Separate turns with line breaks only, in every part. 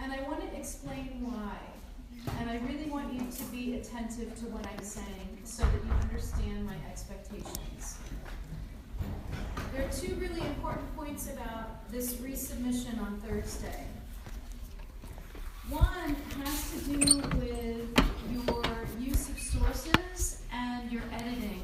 And I want to explain why. And I really want you to be attentive to what I'm saying so that you understand my expectations. There are two really important points about this resubmission on Thursday. One has to do with your use of sources and your editing.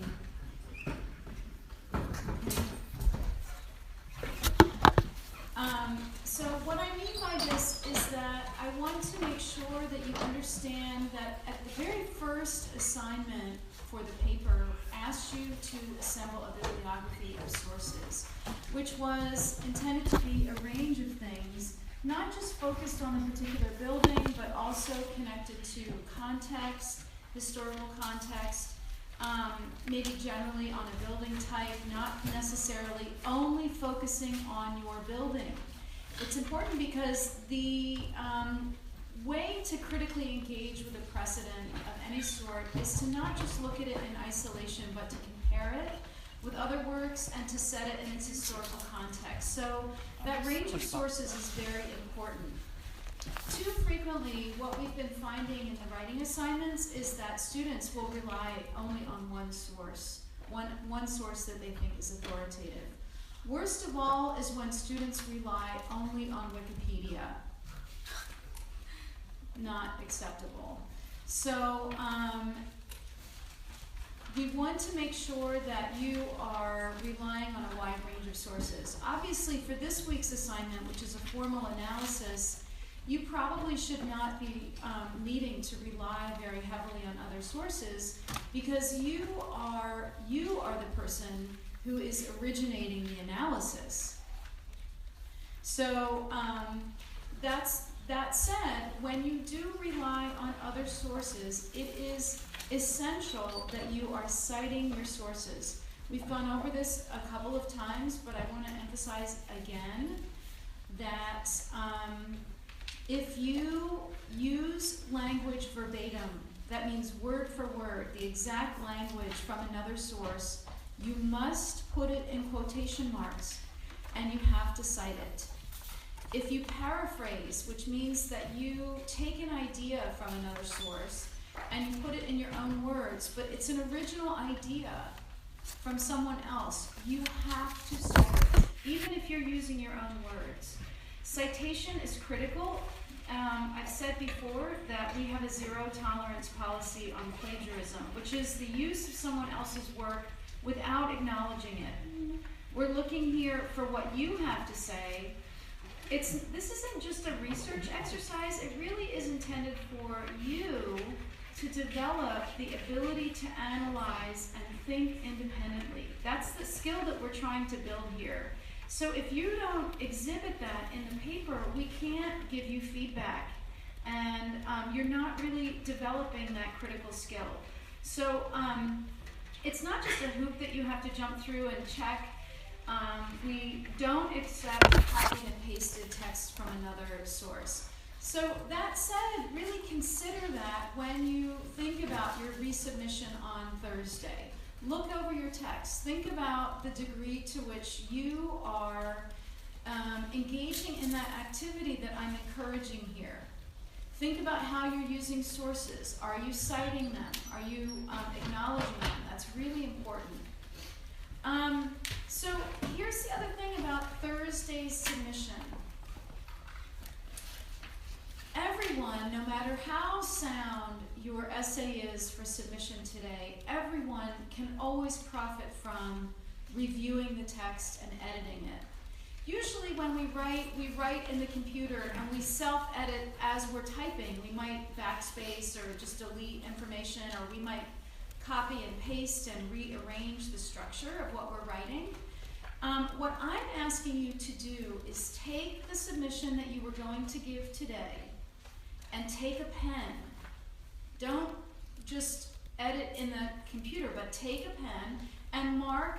So what I mean by this is that I want to make sure that you understand that at the very first assignment for the paper asked you to assemble a bibliography of sources, which was intended to be a range of things, not just focused on a particular building, but also connected to context, historical context, maybe generally on a building type, not necessarily only focusing on your building. It's important because the way to critically engage with a precedent of any sort is to not just look at it in isolation, but to compare it with other works and to set it in its historical context. So that range of sources is very important. Too frequently, what we've been finding in the writing assignments is that students will rely only on one source that they think is authoritative. Worst of all is when students rely only on Wikipedia. Not acceptable. So we want to make sure that you are relying on a wide range of sources. Obviously, for this week's assignment, which is a formal analysis, you probably should not be needing to rely very heavily on other sources because you are the person who is originating the analysis. So that said, when you do rely on other sources, it is essential that you are citing your sources. We've gone over this a couple of times, but I want to emphasize again that if you use language verbatim, that means word for word, the exact language from another source, you must put it in quotation marks and you have to cite it. If you paraphrase, which means that you take an idea from another source and you put it in your own words, but it's an original idea from someone else, you have to cite it, even if you're using your own words. Citation is critical. I've said before that we have a zero tolerance policy on plagiarism, which is the use of someone else's work without acknowledging it. We're looking here for what you have to say. This isn't just a research exercise, it really is intended for you to develop the ability to analyze and think independently. That's the skill that we're trying to build here. So if you don't exhibit that in the paper, we can't give you feedback, and you're not really developing that critical skill. So it's not just a hoop that you have to jump through and check. We don't accept copied and pasted text from another source. So that said, really consider that when you think about your resubmission on Thursday. Look over your text. Think about the degree to which you are engaging in that activity that I'm encouraging here. Think about how you're using sources. Are you citing them? Are you acknowledging them? That's really important. So here's the other thing about Thursday's submission. Everyone, no matter how sound your essay is for submission today, everyone can always profit from reviewing the text and editing it. Usually when we write in the computer and we self-edit as we're typing. We might backspace or just delete information, or we might copy and paste and rearrange the structure of what we're writing. What I'm asking you to do is take the submission that you were going to give today and take a pen. Don't just edit in the computer, but take a pen and mark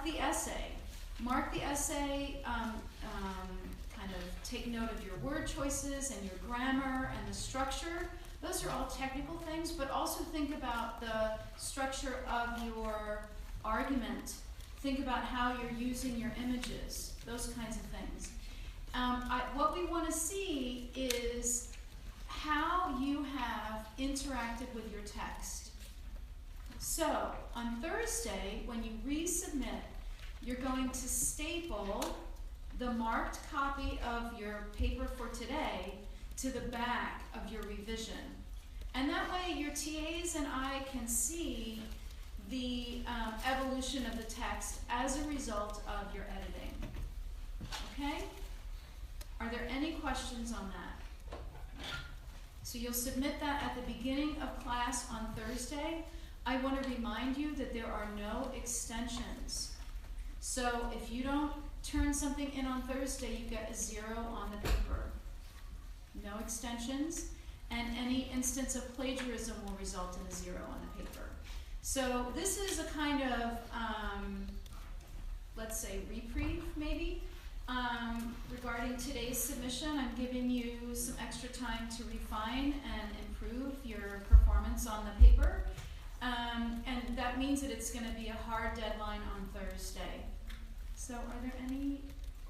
the essay. Mark the essay, kind of take note of your word choices and your grammar and the structure. Those are all technical things, but also think about the structure of your argument. Think about how you're using your images, those kinds of things. What we want to see interacted with your text. So, on Thursday, when you resubmit, you're going to staple the marked copy of your paper for today to the back of your revision. And that way your TAs and I can see the evolution of the text as a result of your editing. Okay? Are there any questions on that? So you'll submit that at the beginning of class on Thursday. I want to remind you that there are no extensions. So if you don't turn something in on Thursday, you get a 0 on the paper. No extensions, and any instance of plagiarism will result in a 0 on the paper. So this is a kind of, let's say, reprieve maybe, regarding today's submission. I'm giving you some extra time to refine and improve your performance on the paper. And that means that it's going to be a hard deadline on Thursday. So are there any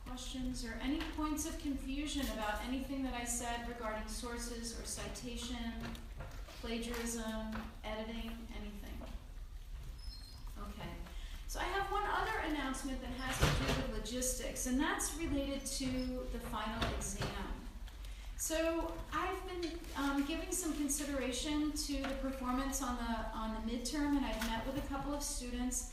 questions or any points of confusion about anything that I said regarding sources or citation, plagiarism, editing, anything? Okay. So I have one other announcement that has to do with logistics, and that's related to the final exam. So I've been giving some consideration to the performance on the midterm, and I've met with a couple of students.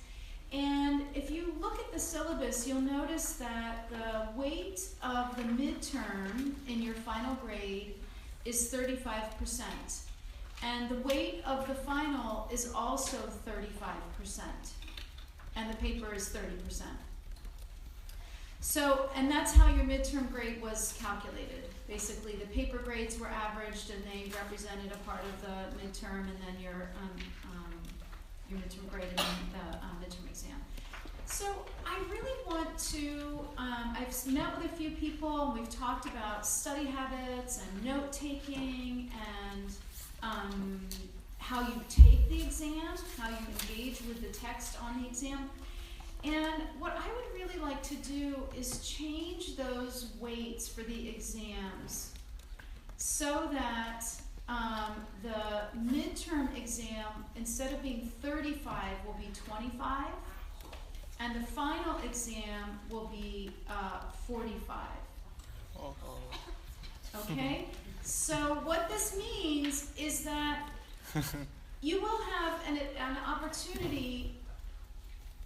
And if you look at the syllabus, you'll notice that the weight of the midterm in your final grade is 35%. And the weight of the final is also 35%. And the paper is 30%. So, and that's how your midterm grade was calculated. Basically, the paper grades were averaged and they represented a part of the midterm, and then your midterm grade and then the midterm exam. So I really want to, I've met with a few people and we've talked about study habits and note-taking and how you take the exam, how you engage with the text on the exam. And what I would really like to do is change those weights for the exams so that the midterm exam, instead of being 35, will be 25, and the final exam will be 45. Okay? So what this means is that you will have an opportunity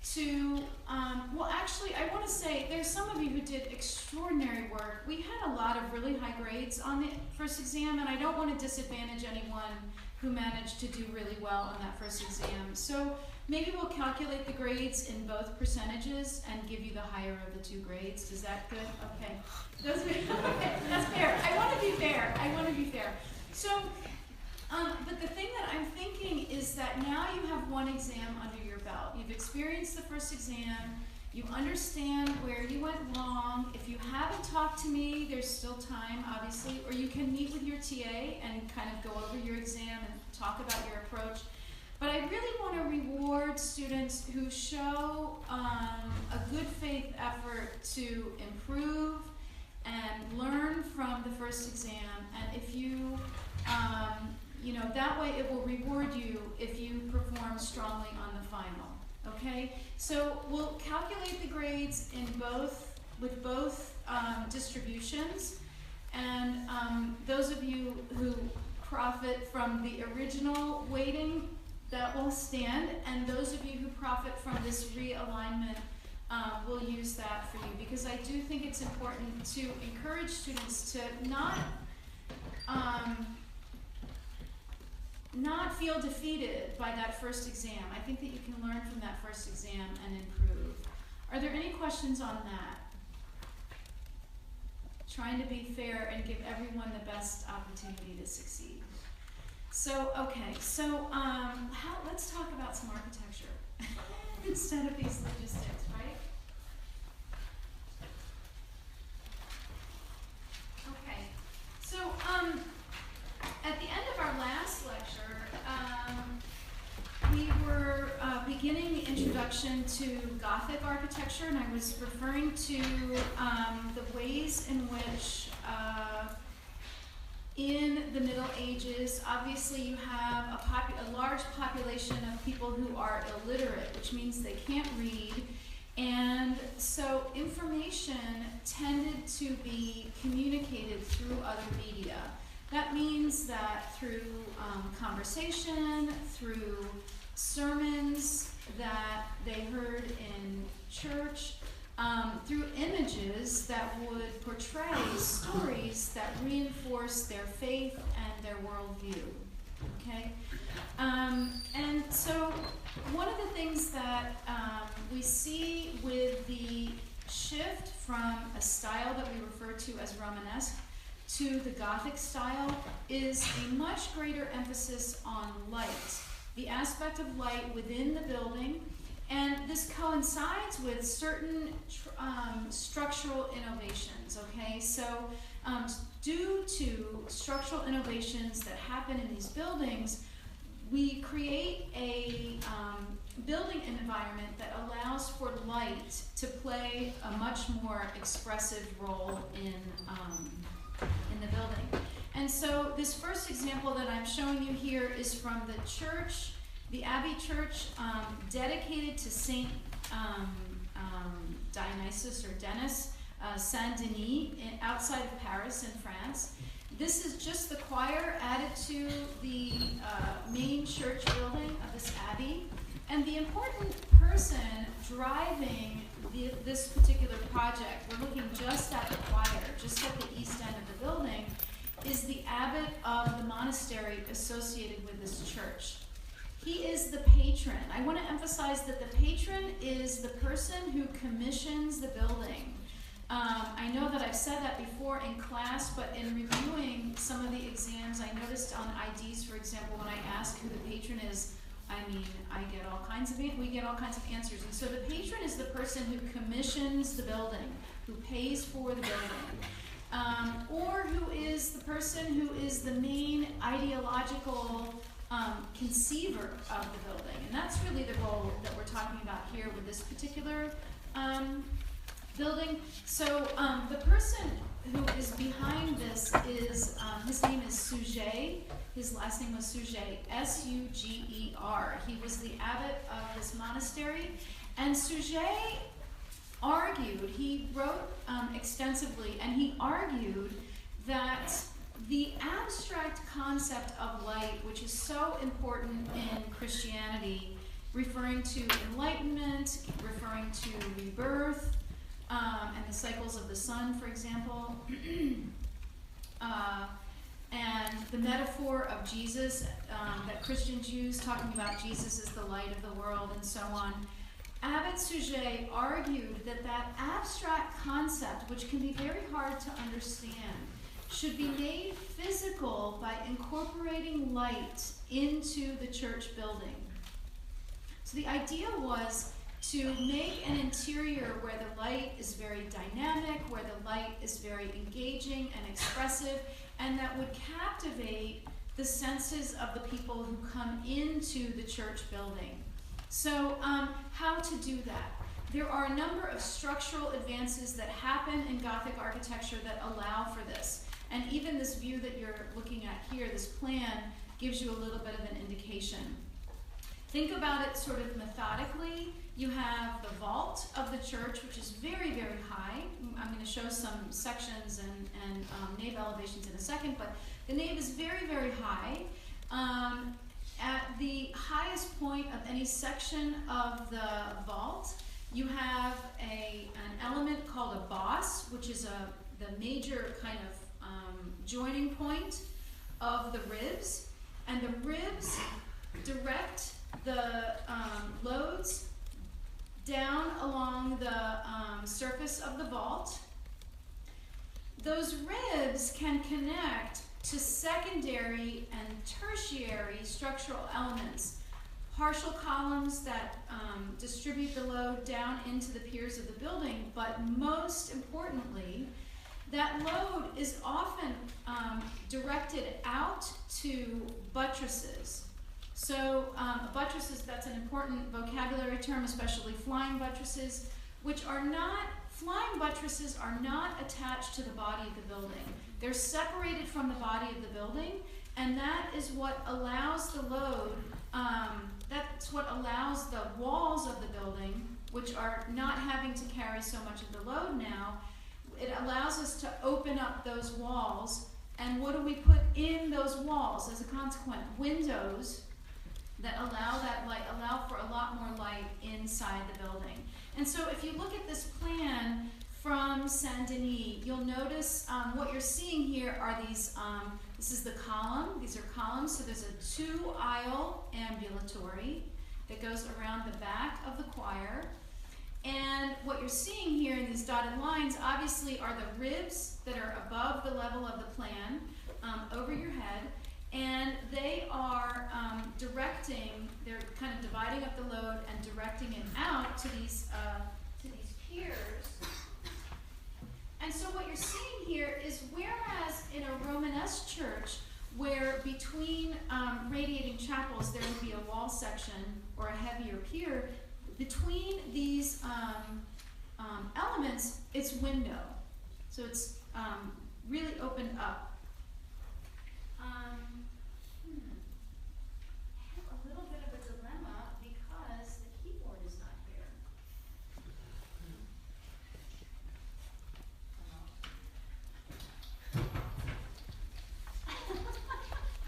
to, well actually I want to say there's some of you who did extraordinary work. We had a lot of really high grades on the first exam, and I don't want to disadvantage anyone who managed to do really well on that first exam. So maybe we'll calculate the grades in both percentages and give you the higher of the two grades. Is that good? Okay. That's fair. I want to be fair. I want to be fair. So, but the thing that I'm thinking is that now you have one exam under your belt. You've experienced the first exam. You understand where you went wrong. If you haven't talked to me, there's still time, obviously, or you can meet with your TA and kind of go over your exam and talk about your approach. But I really want to reward students who show a good faith effort to improve and learn from the first exam. And if you, that way it will reward you if you perform strongly on the final. Okay? So we'll calculate the grades in with both distributions. And those of you who profit from the original weighting, that will stand, and those of you who profit from this realignment will use that for you, because I do think it's important to encourage students to not feel defeated by that first exam. I think that you can learn from that first exam and improve. Are there any questions on that? Trying to be fair and give everyone the best opportunity to succeed. So, okay, so let's talk about some architecture instead of these logistics, right? Okay, so at the end of our last lecture, we were beginning the introduction to Gothic architecture, and I was referring to the ways in which in the Middle Ages, obviously you have a large population of people who are illiterate, which means they can't read. And so information tended to be communicated through other media. That means that through conversation, through sermons that they heard in church, through images that would portray stories that reinforce their faith and their worldview. Okay? And so one of the things that we see with the shift from a style that we refer to as Romanesque to the Gothic style is a much greater emphasis on light, the aspect of light within the building, and this coincides with certain structural innovations, okay? So due to structural innovations that happen in these buildings, we create a building environment that allows for light to play a much more expressive role in the building. And so this first example that I'm showing you here is from the church, the Abbey Church, dedicated to Saint Dionysius or Denis Saint-Denis outside of Paris in France. This is just the choir added to the main church building of this abbey. And the important person driving this particular project, we're looking just at the choir, just at the east end of the building, is the abbot of the monastery associated with this church. He is the patron. I want to emphasize that the patron is the person who commissions the building. I know that I've said that before in class, but in reviewing some of the exams, I noticed on IDs, for example, when I ask who the patron is, we get all kinds of answers. And so the patron is the person who commissions the building, who pays for the building, or who is the person who is the main ideological conceiver of the building. And that's really the role that we're talking about here with this particular building. So the person who is behind this is, his name is Suger. His last name was Suger, S-U-G-E-R. He was the abbot of this monastery. And Suger argued, he wrote extensively, and he argued that the abstract concept of light, which is so important in Christianity, referring to enlightenment, referring to rebirth, and the cycles of the sun, for example, and the metaphor of Jesus that Christians use, talking about Jesus as the light of the world and so on. Abbot Suger argued that that abstract concept, which can be very hard to understand, should be made physical by incorporating light into the church building. So the idea was to make an interior where the light is very dynamic, where the light is very engaging and expressive, and that would captivate the senses of the people who come into the church building. So how to do that? There are a number of structural advances that happen in Gothic architecture that allow for this. And even this view that you're looking at here, this plan, gives you a little bit of an indication. Think about it sort of methodically. You have the vault of the church, which is very, very high. I'm going to show some sections and nave elevations in a second, but the nave is very, very high. At the highest point of any section of the vault, you have an element called a boss, which is the major kind of joining point of the ribs, and the ribs direct the loads down along the surface of the vault. Those ribs can connect to secondary and tertiary structural elements, partial columns that distribute the load down into the piers of the building, but most importantly, that load is often directed out to buttresses. So buttresses, that's an important vocabulary term, especially flying buttresses, which are not flying buttresses are not attached to the body of the building. They're separated from the body of the building, and that is what allows the load, that's what allows the walls of the building, which are not having to carry so much of the load now, it allows us to open up those walls. And what do we put in those walls as a consequence? Windows that allow that light, allow for a lot more light inside the building. And so if you look at this plan from Saint Denis, you'll notice what you're seeing here are these, this is the column, these are columns, so there's a 2-aisle ambulatory that goes around the back of the choir. And what you're seeing here in these dotted lines obviously are the ribs that are above the level of the plan, over your head, and they are they're kind of dividing up the load and directing it out to these piers. And so what you're seeing here is, whereas in a Romanesque church, where between radiating chapels there would be a wall section or a heavier pier, between these elements, it's window. So it's really opened up. I have a little bit of a dilemma because the keyboard is not here.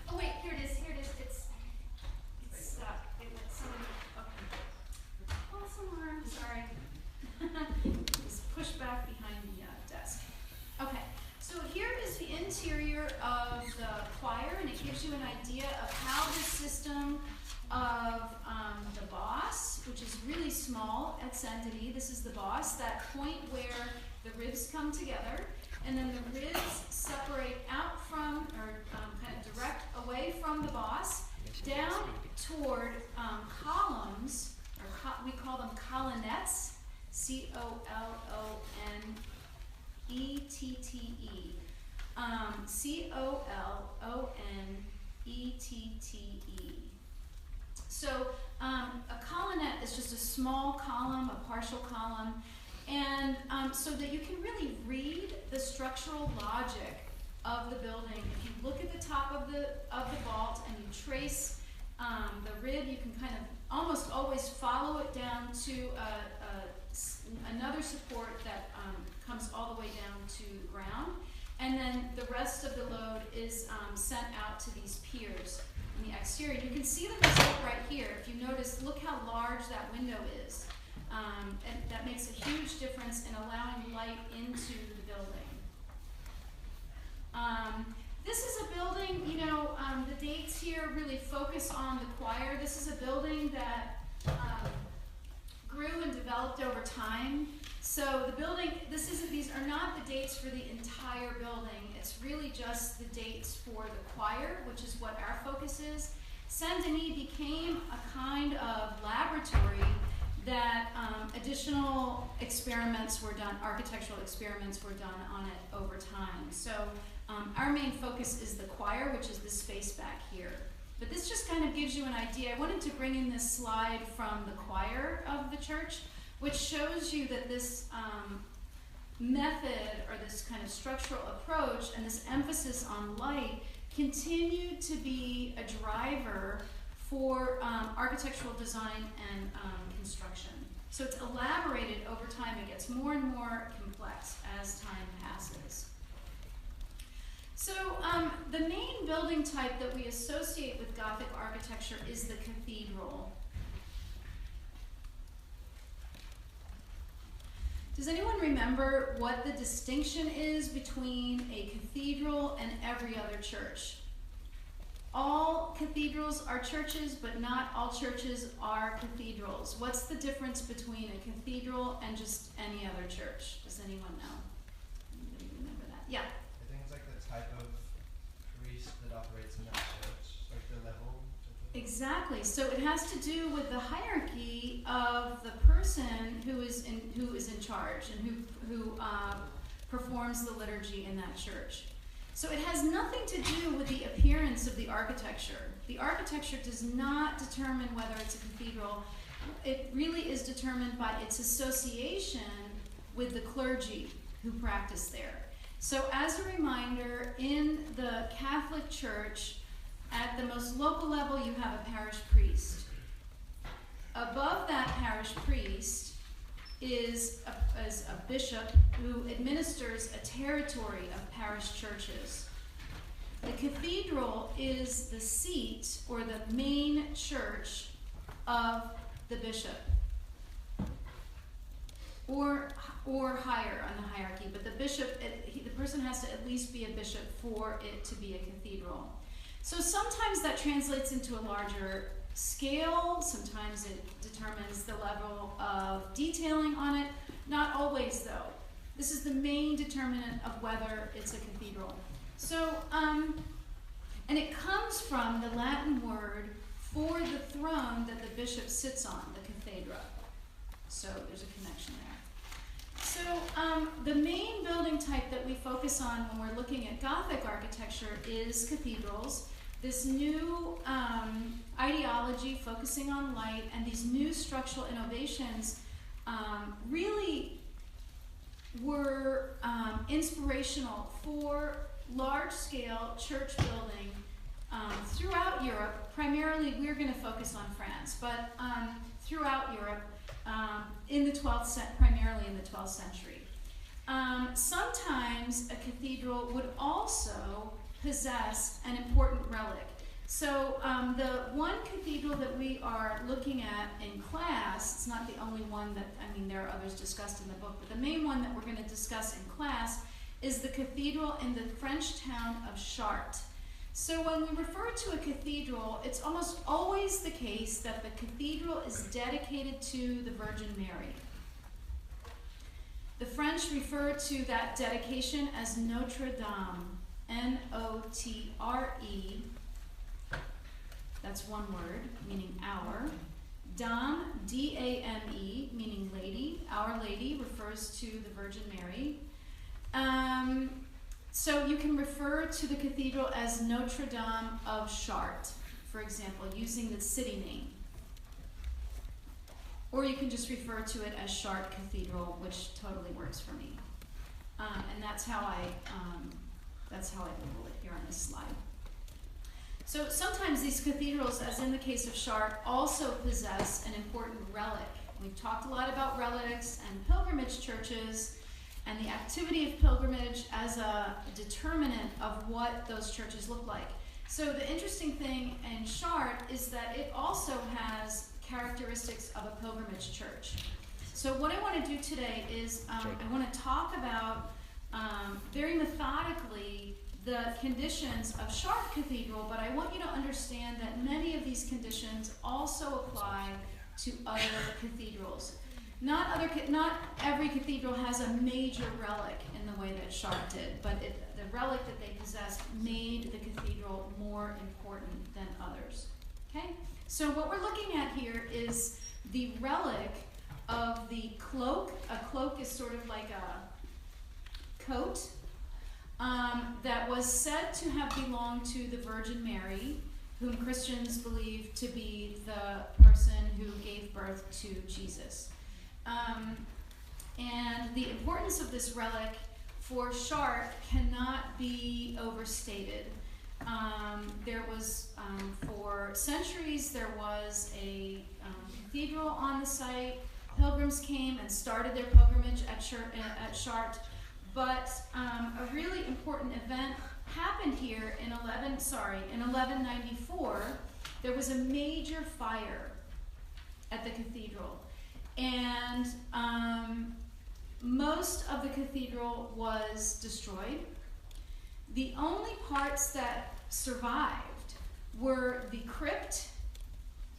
Oh wait, here it is. It's stuck. It went somewhere. Okay. Well, somewhere. I'm sorry. It's pushed back behind the desk. Okay. So here is the interior of the choir, and it gives you an idea of how the system of the boss, which is really small at Saint Denis, this is the boss, that point where the ribs come together, and then the ribs separate out from, or kind of direct away from the boss, down toward columns, or we call them colonnettes, C-O-L-O-N-E-T-T-E. C-O-L-O-N-E-T-T-E. So a colonnette is just a small column, a partial column, and so that you can really read the structural logic of the building. If you look at the top of the vault and you trace the rib, you can kind of almost always follow it down to another support that comes all the way down to ground. And then the rest of the load is sent out to these piers in the exterior. You can see the result right here. If you notice, look how large that window is. And that makes a huge difference in allowing light into the building. This is a building, the dates here really focus on the choir. This is a building that grew and developed over time. So the building, these are not the dates for the entire building. It's really just the dates for the choir, which is what our focus is. Saint Denis became a kind of laboratory that additional experiments were done, architectural experiments were done on it over time. So our main focus is the choir, which is this space back here. But this just kind of gives you an idea. I wanted to bring in this slide from the choir of the church, which shows you that this method, or this kind of structural approach and this emphasis on light continued to be a driver for architectural design and construction. So it's elaborated over time. It gets more and more complex as time passes. So the main building type that we associate with Gothic architecture is the cathedral. Does anyone remember what the distinction is between a cathedral and every other church? All cathedrals are churches, but not all churches are cathedrals. What's the difference between a cathedral and just any other church? Does anyone know? Anybody remember that? Yeah.
I think it's like the type of priest that operates in that church, like the level.
Exactly. So it has to do with the hierarchy of the person who is in charge and who performs the liturgy in that church. So it has nothing to do with the appearance of the architecture. The architecture does not determine whether it's a cathedral. It really is determined by its association with the clergy who practice there. So as a reminder, in the Catholic Church, at the most local level, you have a parish priest. Above that parish priest is a bishop who administers a territory of parish churches. The cathedral is the seat or the main church of the bishop, or higher on the hierarchy, but the bishop, the person has to at least be a bishop for it to be a cathedral. So sometimes that translates into a larger scale, sometimes it determines the level of detailing on it, not always though. This is the main determinant of whether it's a cathedral. So, and it comes from the Latin word for the throne that the bishop sits on, the cathedra. So there's a connection there. So the main building type that we focus on when we're looking at Gothic architecture is cathedrals. This new ideology focusing on light and these new structural innovations really were inspirational for large-scale church building throughout Europe. Primarily, we're going to focus on France, but throughout Europe, primarily in the 12th century. Sometimes a cathedral would also possess an important relic. So the one cathedral that we are looking at in class, it's not the only one that, there are others discussed in the book, but the main one that we're going to discuss in class is the cathedral in the French town of Chartres. So when we refer to a cathedral, it's almost always the case that the cathedral is dedicated to the Virgin Mary. The French refer to that dedication as Notre Dame, N-O-T-R-E. That's one word, meaning our. Dame, D-A-M-E, meaning lady. Our Lady refers to the Virgin Mary. So you can refer to the cathedral as Notre Dame of Chartres, for example, using the city name. Or you can just refer to it as Chartres Cathedral, which totally works for me. And that's how I label it here on this slide. So sometimes these cathedrals, as in the case of Chartres, also possess an important relic. We've talked a lot about relics and pilgrimage churches and the activity of pilgrimage as a determinant of what those churches look like. So the interesting thing in Chartres is that it also has characteristics of a pilgrimage church. So what I want to do today is I want to talk about very methodically the conditions of Chartres Cathedral, but I want you to understand that many of these conditions also apply to other cathedrals. Not every cathedral has a major relic in the way that Chartres did, but the relic that they possessed made the cathedral more important than others. Okay? So what we're looking at here is the relic of the cloak. A cloak is sort of like a coat that was said to have belonged to the Virgin Mary, whom Christians believe to be the person who gave birth to Jesus. And the importance of this relic for Chartres cannot be overstated. There was, for centuries, there was a cathedral on the site. Pilgrims came and started their pilgrimage at Chartres. But a really important event happened here in 1194. There was a major fire at the cathedral. And most of the cathedral was destroyed. The only parts that survived were the crypt,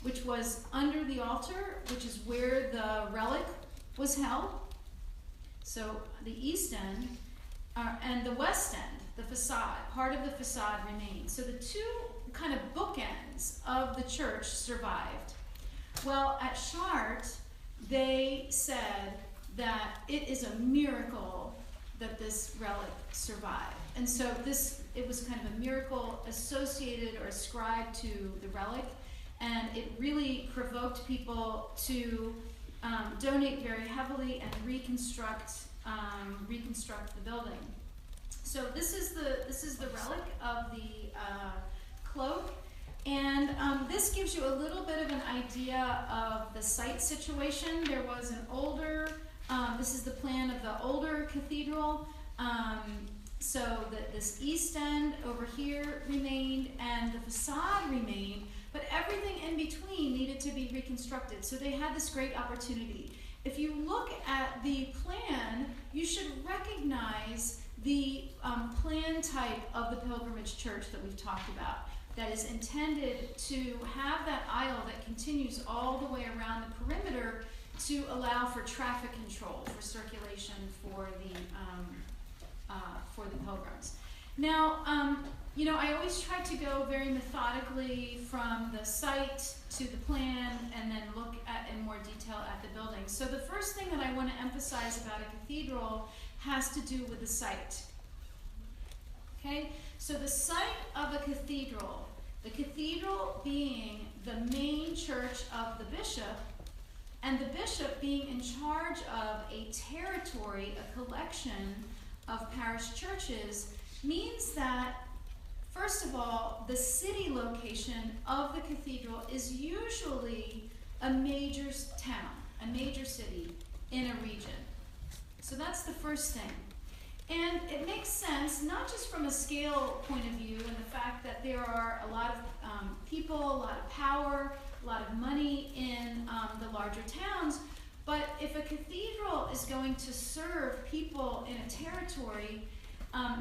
which was under the altar, which is where the relic was held. So the east end and the west end, the facade, part of the facade remained. So the two kind of bookends of the church survived. Well, at Chartres, they said that it is a miracle that this relic survived. And so it was kind of a miracle associated or ascribed to the relic, and it really provoked people to donate very heavily and reconstruct the building. So this is the relic of the cloak, and this gives you a little bit of an idea of the site situation. There was an older, this is the plan of the older cathedral. So this east end over here remained, and the facade remained, but everything in between needed to be reconstructed. So they had this great opportunity. If you look at the plan, you should recognize the plan type of the pilgrimage church that we've talked about, that is intended to have that aisle that continues all the way around the perimeter to allow for traffic control, for circulation for the pilgrims. Now, you know, I always try to go very methodically from the site to the plan and then look at in more detail at the building. So the first thing that I want to emphasize about a cathedral has to do with the site. Okay, so the site of a cathedral, the cathedral being the main church of the bishop, and the bishop being in charge of a territory, a collection of parish churches, means that, first of all, the city location of the cathedral is usually a major town, a major city in a region. So that's the first thing. And it makes sense, not just from a scale point of view and the fact that there are a lot of people, a lot of power, a lot of money in the larger towns, but if a cathedral is going to serve people in a territory,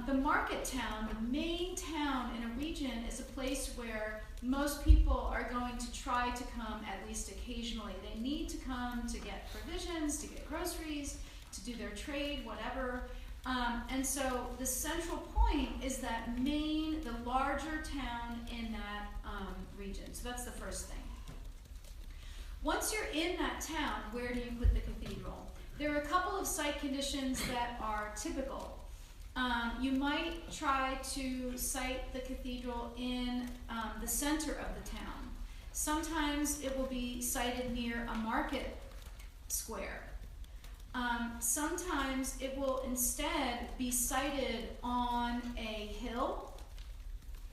the market town, the main town in a region, is a place where most people are going to try to come at least occasionally. They need to come to get provisions, to get groceries, to do their trade, whatever. And so the central point is that Maine, the larger town in that region. So that's the first thing. Once you're in that town, where do you put the cathedral? There are a couple of site conditions that are typical. You might try to site the cathedral in the center of the town. Sometimes it will be sited near a market square. Sometimes it will instead be sited on a hill.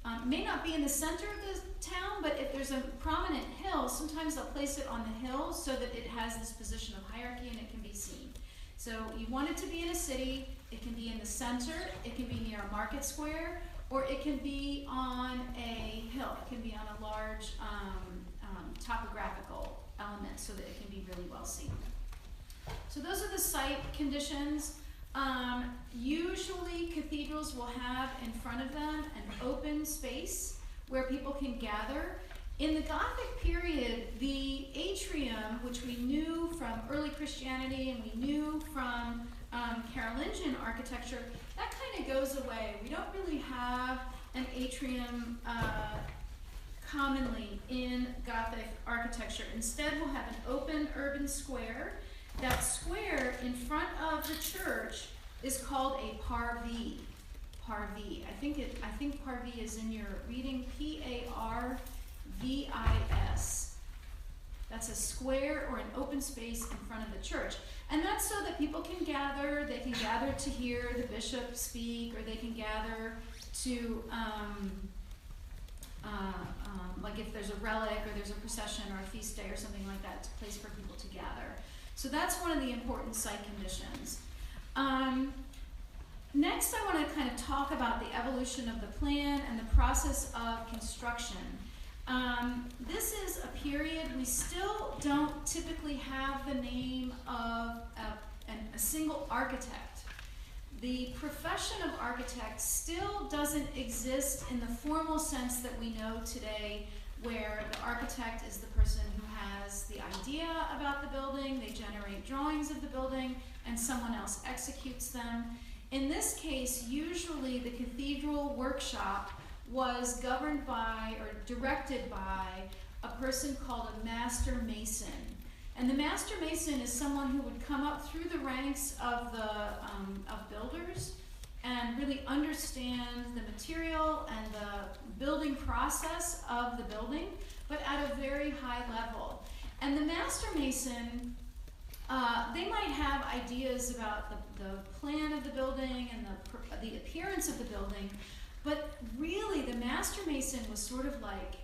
It may not be in the center of the town, but if there's a prominent hill, sometimes they'll place it on the hill so that it has this position of hierarchy and it can be seen. So you want it to be in a city, it can be in the center, it can be near a market square, or it can be on a hill. It can be on a large topographical element so that it can be really well seen. So those are the site conditions. Usually cathedrals will have in front of them an open space where people can gather. In the Gothic period, the atrium, which we knew from early Christianity and we knew from Carolingian architecture, that kind of goes away. We don't really have an atrium commonly in Gothic architecture. Instead, we'll have an open urban square. That square in front of the church is called a parvis. Parvis. I think parvis is in your reading. Parvis. That's a square or an open space in front of the church. And that's so that people can gather. They can gather to hear the bishop speak, or they can gather to, like if there's a relic or there's a procession or a feast day or something like that, it's a place for people to gather. So that's one of the important site conditions. Next, I want to kind of talk about the evolution of the plan and the process of construction. This is a period we still don't typically have the name of a single architect. The profession of architect still doesn't exist in the formal sense that we know today, where the architect is the person who has the idea about the building, they generate drawings of the building, and someone else executes them. In this case, usually the cathedral workshop was governed by or directed by a person called a master mason. And the master mason is someone who would come up through the ranks of builders and really understand the material and the building process of the building, but at a very high level. And the master mason They might have ideas about the plan of the building and the appearance of the building, but really the master mason was sort of like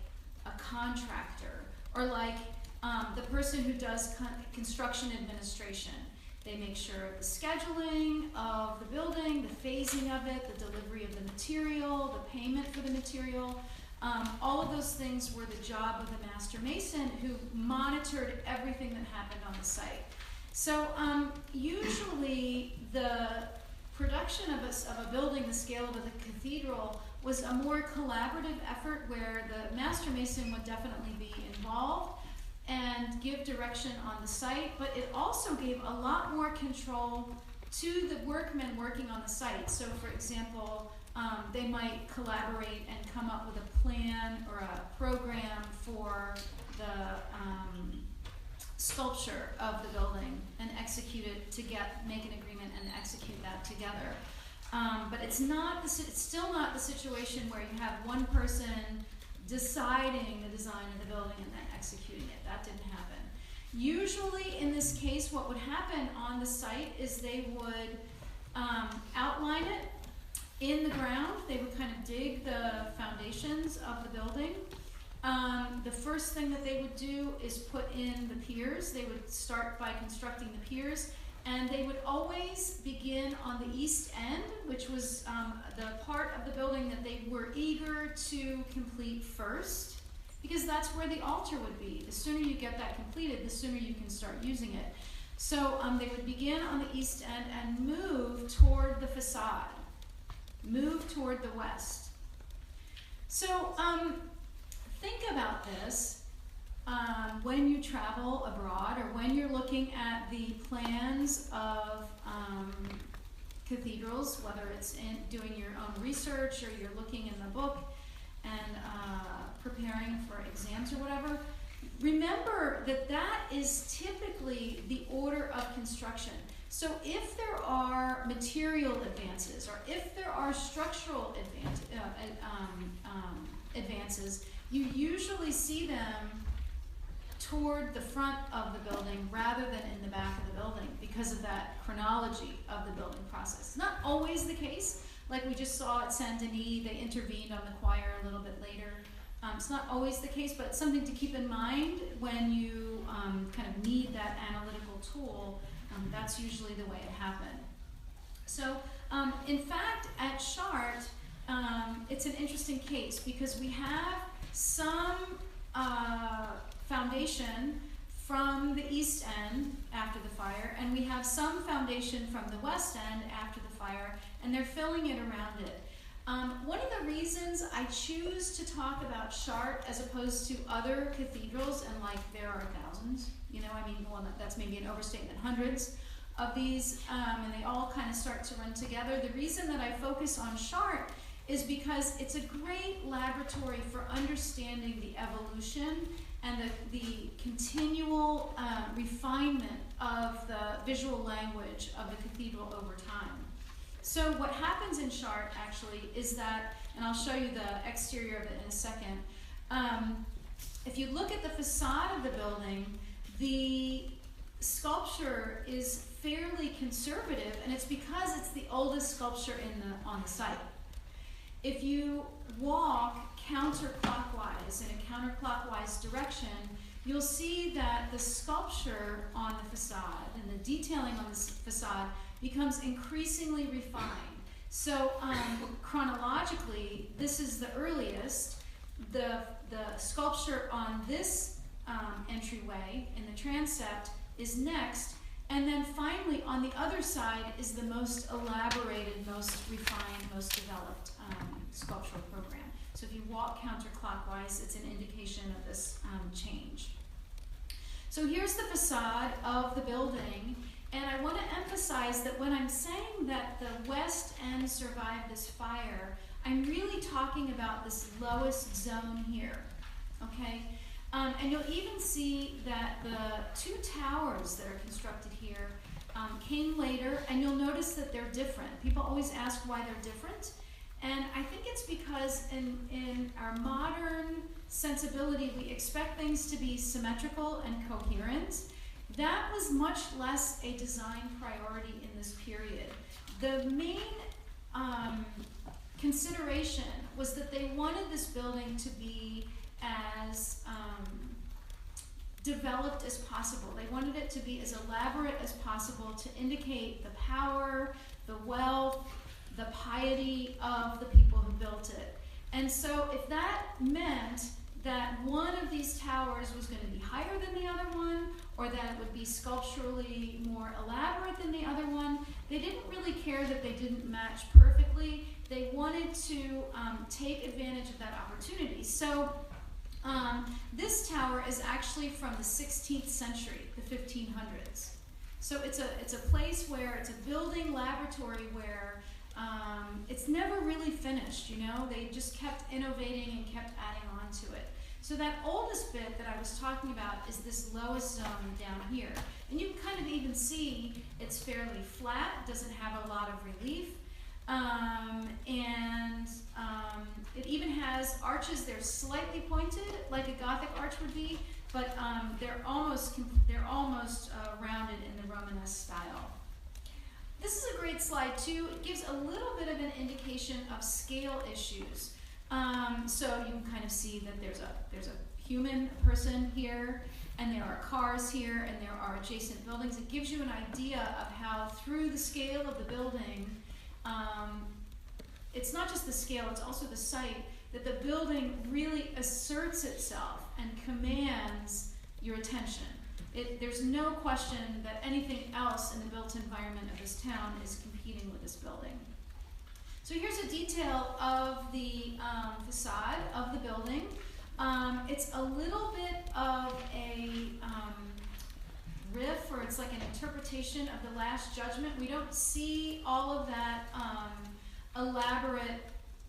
a contractor, or like the person who does construction administration. They make sure of the scheduling of the building, the phasing of it, the delivery of the material, the payment for the material. All of those things were the job of the master mason, who monitored everything that happened on the site. So usually the production of a building the scale of a cathedral was a more collaborative effort, where the master mason would definitely be involved and give direction on the site, but it also gave a lot more control to the workmen working on the site. So for example, they might collaborate and come up with a plan or a program for the sculpture of the building and execute it to make an agreement and execute that together. But it's still not the situation where you have one person deciding the design of the building and then executing it. That didn't happen. Usually in this case, what would happen on the site is they would outline it in the ground. They would kind of dig the foundations of the building. The first thing that they would do is put in the piers. They would start by constructing the piers, and they would always begin on the east end, which was the part of the building that they were eager to complete first, because that's where the altar would be. The sooner you get that completed, the sooner you can start using it. So they would begin on the east end and move toward the facade, move toward the west. So think about this when you travel abroad, or when you're looking at the plans of cathedrals, whether it's in doing your own research, or you're looking in the book and preparing for exams or whatever. Remember that that is typically the order of construction. So if there are material advances, or if there are structural advances, you usually see them toward the front of the building rather than in the back of the building, because of that chronology of the building process. Not always the case. Like we just saw at Saint Denis, they intervened on the choir a little bit later. It's not always the case, but it's something to keep in mind when you kind of need that analytical tool. That's usually the way it happened. So, in fact, at Chartres, it's an interesting case, because we have some foundation from the east end after the fire, and we have some foundation from the west end after the fire, and they're filling it around it. One of the reasons I choose to talk about Chartres as opposed to other cathedrals, and like there are thousands, you know, I mean, well, that's maybe an overstatement, hundreds of these, and they all kind of start to run together. The reason that I focus on Chartres is because it's a great laboratory for understanding the evolution and the continual refinement of the visual language of the cathedral over time. So what happens in Chartres actually is that, and I'll show you the exterior of it in a second, if you look at the facade of the building, the sculpture is fairly conservative, and it's because it's the oldest sculpture on the site. If you walk counterclockwise, in a counterclockwise direction, you'll see that the sculpture on the facade and the detailing on this facade becomes increasingly refined. So chronologically, this is the earliest. The sculpture on this entryway in the transept is next, and then finally on the other side is the most elaborated, most refined, most developed sculptural program. So if you walk counterclockwise, it's an indication of this change. So here's the facade of the building, and I want to emphasize that when I'm saying that the west end survived this fire, I'm really talking about this lowest zone here, okay? And you'll even see that the two towers that are constructed here came later, and you'll notice that they're different. People always ask why they're different, and I think it's because in our modern sensibility, we expect things to be symmetrical and coherent. that was much less a design priority in this period. The main consideration was that they wanted this building to be as developed as possible. They wanted it to be as elaborate as possible to indicate the power, the wealth, the piety of the people who built it. And so if that meant that one of these towers was going to be higher than the other one, or that it would be sculpturally more elaborate than the other one, they didn't really care that they didn't match perfectly. They wanted to take advantage of that opportunity. So this tower is actually from the 16th century, the 1500s. So it's a place where it's a building laboratory where it's never really finished, you know? They just kept innovating and kept adding on to it. So that oldest bit that I was talking about is this lowest zone down here. And you can kind of even see it's fairly flat, doesn't have a lot of relief. It even has arches. They're slightly pointed, like a Gothic arch would be, but they're almost rounded in the Romanesque style. This is a great slide too. It gives a little bit of an indication of scale issues. So you can kind of see that there's a human person here, and there are cars here, and there are adjacent buildings. It gives you an idea of how, through the scale of the building, it's not just the scale, it's also the site, that the building really asserts itself and commands your attention. There's no question that anything else in the built environment of this town is competing with this building. So here's a detail of the facade of the building. It's a little bit of a riff, or it's like an interpretation of the Last Judgment. We don't see all of that elaborate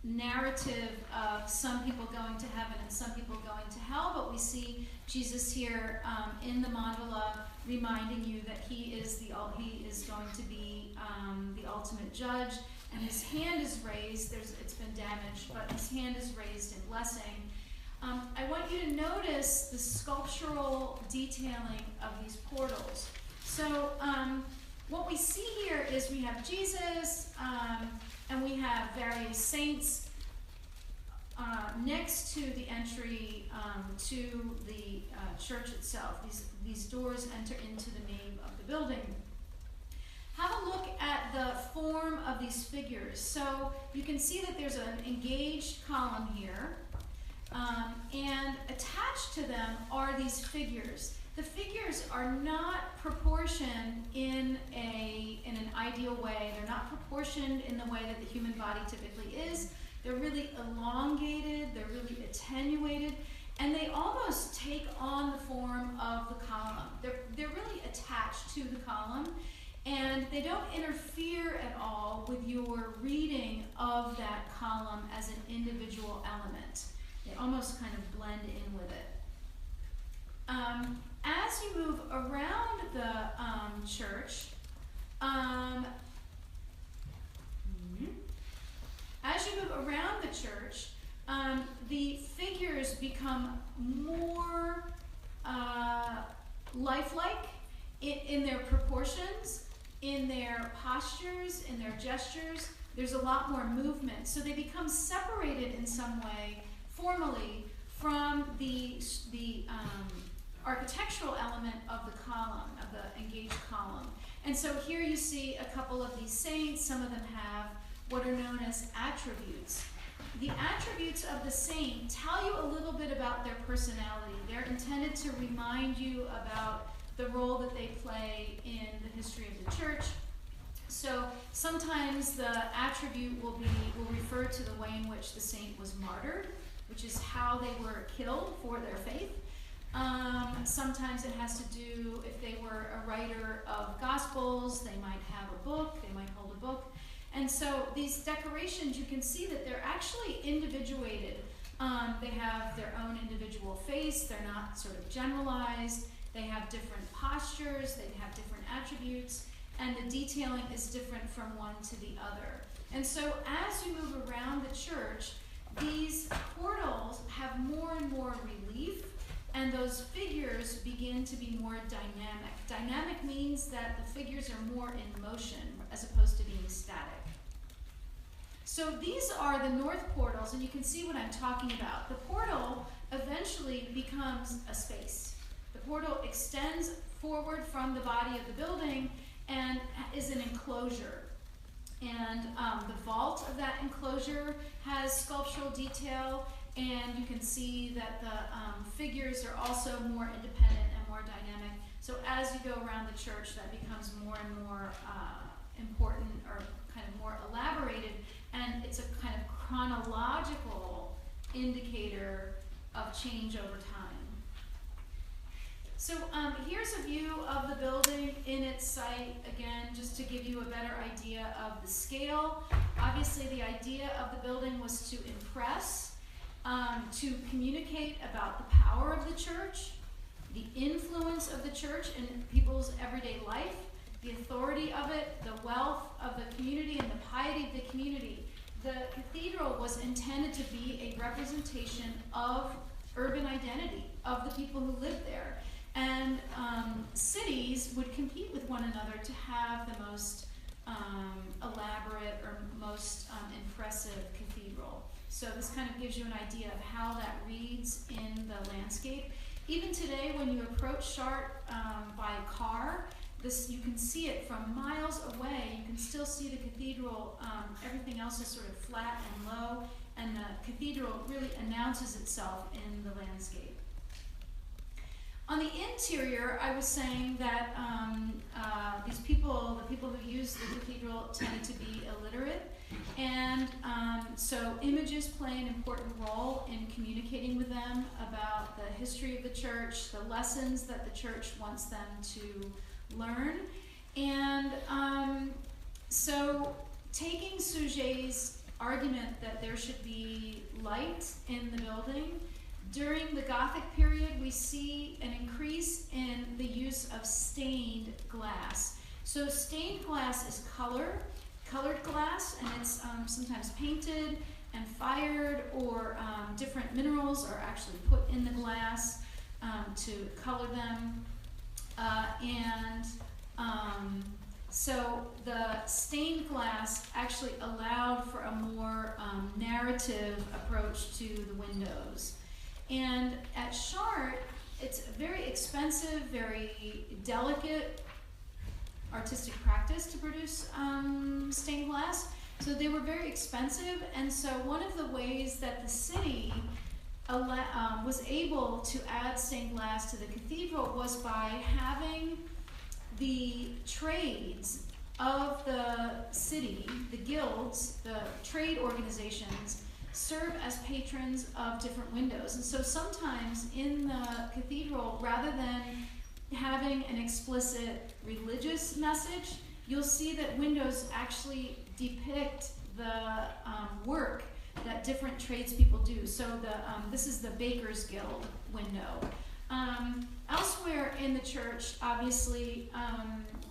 narrative of some people going to heaven and some people going to hell, but we see Jesus here in the mandala reminding you that he is going to be the ultimate judge, and his hand is raised. It's been damaged, but his hand is raised in blessing. I want you to notice the sculptural detailing of these portals. So what we see here is we have Jesus, and we have various saints next to the entry to the church itself. These doors enter into the nave of the building. Have a look at the form of these figures. So you can see that there's an engaged column here, and attached to them are these figures. The figures are not proportioned in an ideal way. They're not proportioned in the way that the human body typically is. They're really elongated, they're really attenuated, and they almost take on the form of the column. They're really attached to the column, and they don't interfere at all with your reading of that column as an individual element. They almost kind of blend in with it. As you move around the church, the figures become more lifelike in their proportions, in their postures, in their gestures. There's a lot more movement. So they become separated in some way, formally, from the architectural element of the column, of the engaged column. And so here you see a couple of these saints. Some of them have what are known as attributes. The attributes of the saint tell you a little bit about their personality. They're intended to remind you about the role that they play in the history of the church. So sometimes the attribute will refer to the way in which the saint was martyred, which is how they were killed for their faith. Sometimes it has to do, if they were a writer of gospels, they might have a book, they might hold a book. And so these decorations, you can see that they're actually individuated. They have their own individual face, they're not sort of generalized, they have different postures, they have different attributes, and the detailing is different from one to the other. And so as you move around the church, these portals have more and more relief, and those figures begin to be more dynamic. Dynamic means that the figures are more in motion as opposed to being static. So these are the north portals, and you can see what I'm talking about. The portal eventually becomes a space. The portal extends forward from the body of the building and is an enclosure. And the vault of that enclosure has sculptural detail, and you can see that the figures are also more independent and more dynamic. So as you go around the church, that becomes more and more important, or kind of more elaborated, and it's a kind of chronological indicator of change over time. So here's a view of the building in its site, again, just to give you a better idea of the scale. Obviously, the idea of the building was to impress, to communicate about the power of the church, the influence of the church in people's everyday life, the authority of it, the wealth of the community, and the piety of the community. The cathedral was intended to be a representation of urban identity, of the people who lived there. And cities would compete with one another to have the most elaborate or most impressive cathedral. So this kind of gives you an idea of how that reads in the landscape. Even today, when you approach Chartres by car, you can see it from miles away. You can still see the cathedral. Everything else is sort of flat and low, and the cathedral really announces itself in the landscape. On the interior, I was saying that the people who use the cathedral tended to be illiterate, and so images play an important role in communicating with them about the history of the church, the lessons that the church wants them to learn. And so taking Suger's argument that there should be light in the building, during the Gothic period, we see an increase in the use of stained glass. So stained glass is colored glass, and it's sometimes painted and fired, or different minerals are actually put in the glass to color them. So the stained glass actually allowed for a more narrative approach to the windows. And at Chartres, it's a very expensive, very delicate artistic practice to produce stained glass. So they were very expensive, and so one of the ways that the city was able to add stained glass to the cathedral was by having the trades of the city, the guilds, the trade organizations, serve as patrons of different windows. And so sometimes in the cathedral, rather than having an explicit religious message, you'll see that windows actually depict the work that different tradespeople do. So this is the Baker's Guild window. Elsewhere in the church, obviously,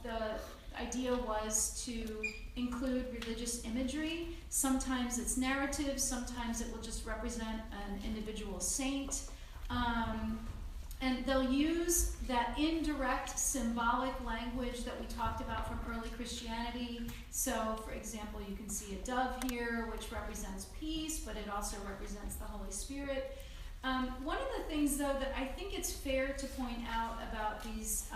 the idea was to include religious imagery. Sometimes it's narrative, sometimes it will just represent an individual saint. And they'll use that indirect symbolic language that we talked about from early Christianity. So, for example, you can see a dove here, which represents peace, but it also represents the Holy Spirit. One of the things, though, that I think it's fair to point out about these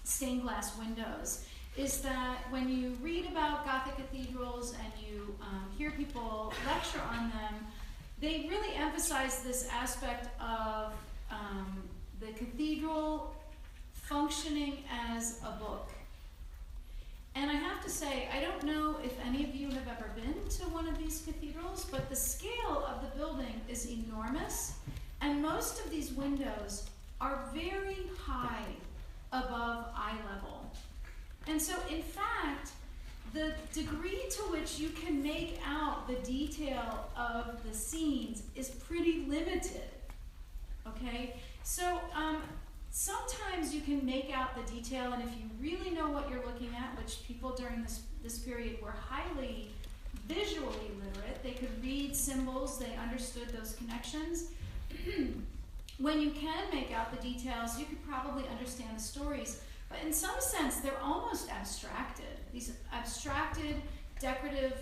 stained glass windows is that when you read about Gothic cathedrals and you hear people lecture on them, they really emphasize this aspect of the cathedral functioning as a book. And I have to say, I don't know if any of you have ever been to one of these cathedrals, but the scale of the building is enormous, and most of these windows are very high above eye level. And so, in fact, the degree to which you can make out the detail of the scenes is pretty limited, okay? So sometimes you can make out the detail, and if you really know what you're looking at, which people during this period were highly visually literate, they could read symbols, they understood those connections. when you can make out the details, you could probably understand the stories. But in some sense, they're almost abstracted. These abstracted, decorative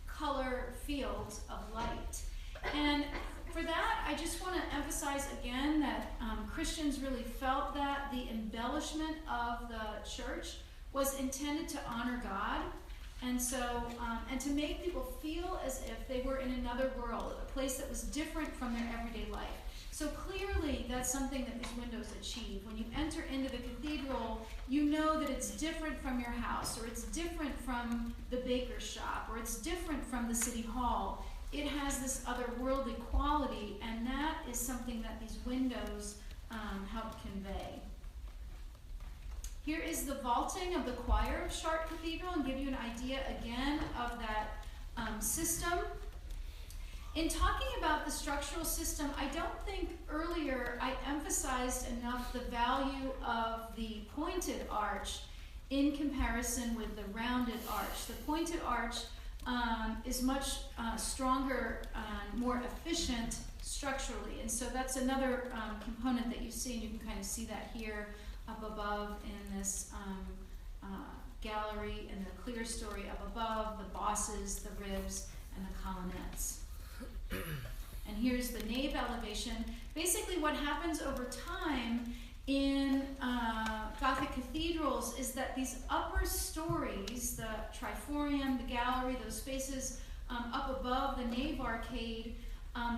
color fields of light. And for that, I just want to emphasize again that Christians really felt that the embellishment of the church was intended to honor God, and so and to make people feel as if they were in another world, a place that was different from their everyday life. So clearly, that's something that these windows achieve. When you enter into the cathedral, you know that it's different from your house, or it's different from the baker's shop, or it's different from the city hall. It has this otherworldly quality, and that is something that these windows help convey. Here is the vaulting of the choir of Chartres Cathedral, and give you an idea again of that system. In talking about the structural system, I don't think earlier I emphasized enough the value of the pointed arch in comparison with the rounded arch. The pointed arch is much stronger and more efficient structurally, and so that's another component that you see, and you can kind of see that here up above in this gallery, and the clear story up above, the bosses, the ribs, and the colonnettes. And here's the nave elevation. Basically what happens over time in Gothic cathedrals is that these upper stories, the triforium, the gallery, those spaces up above the nave arcade,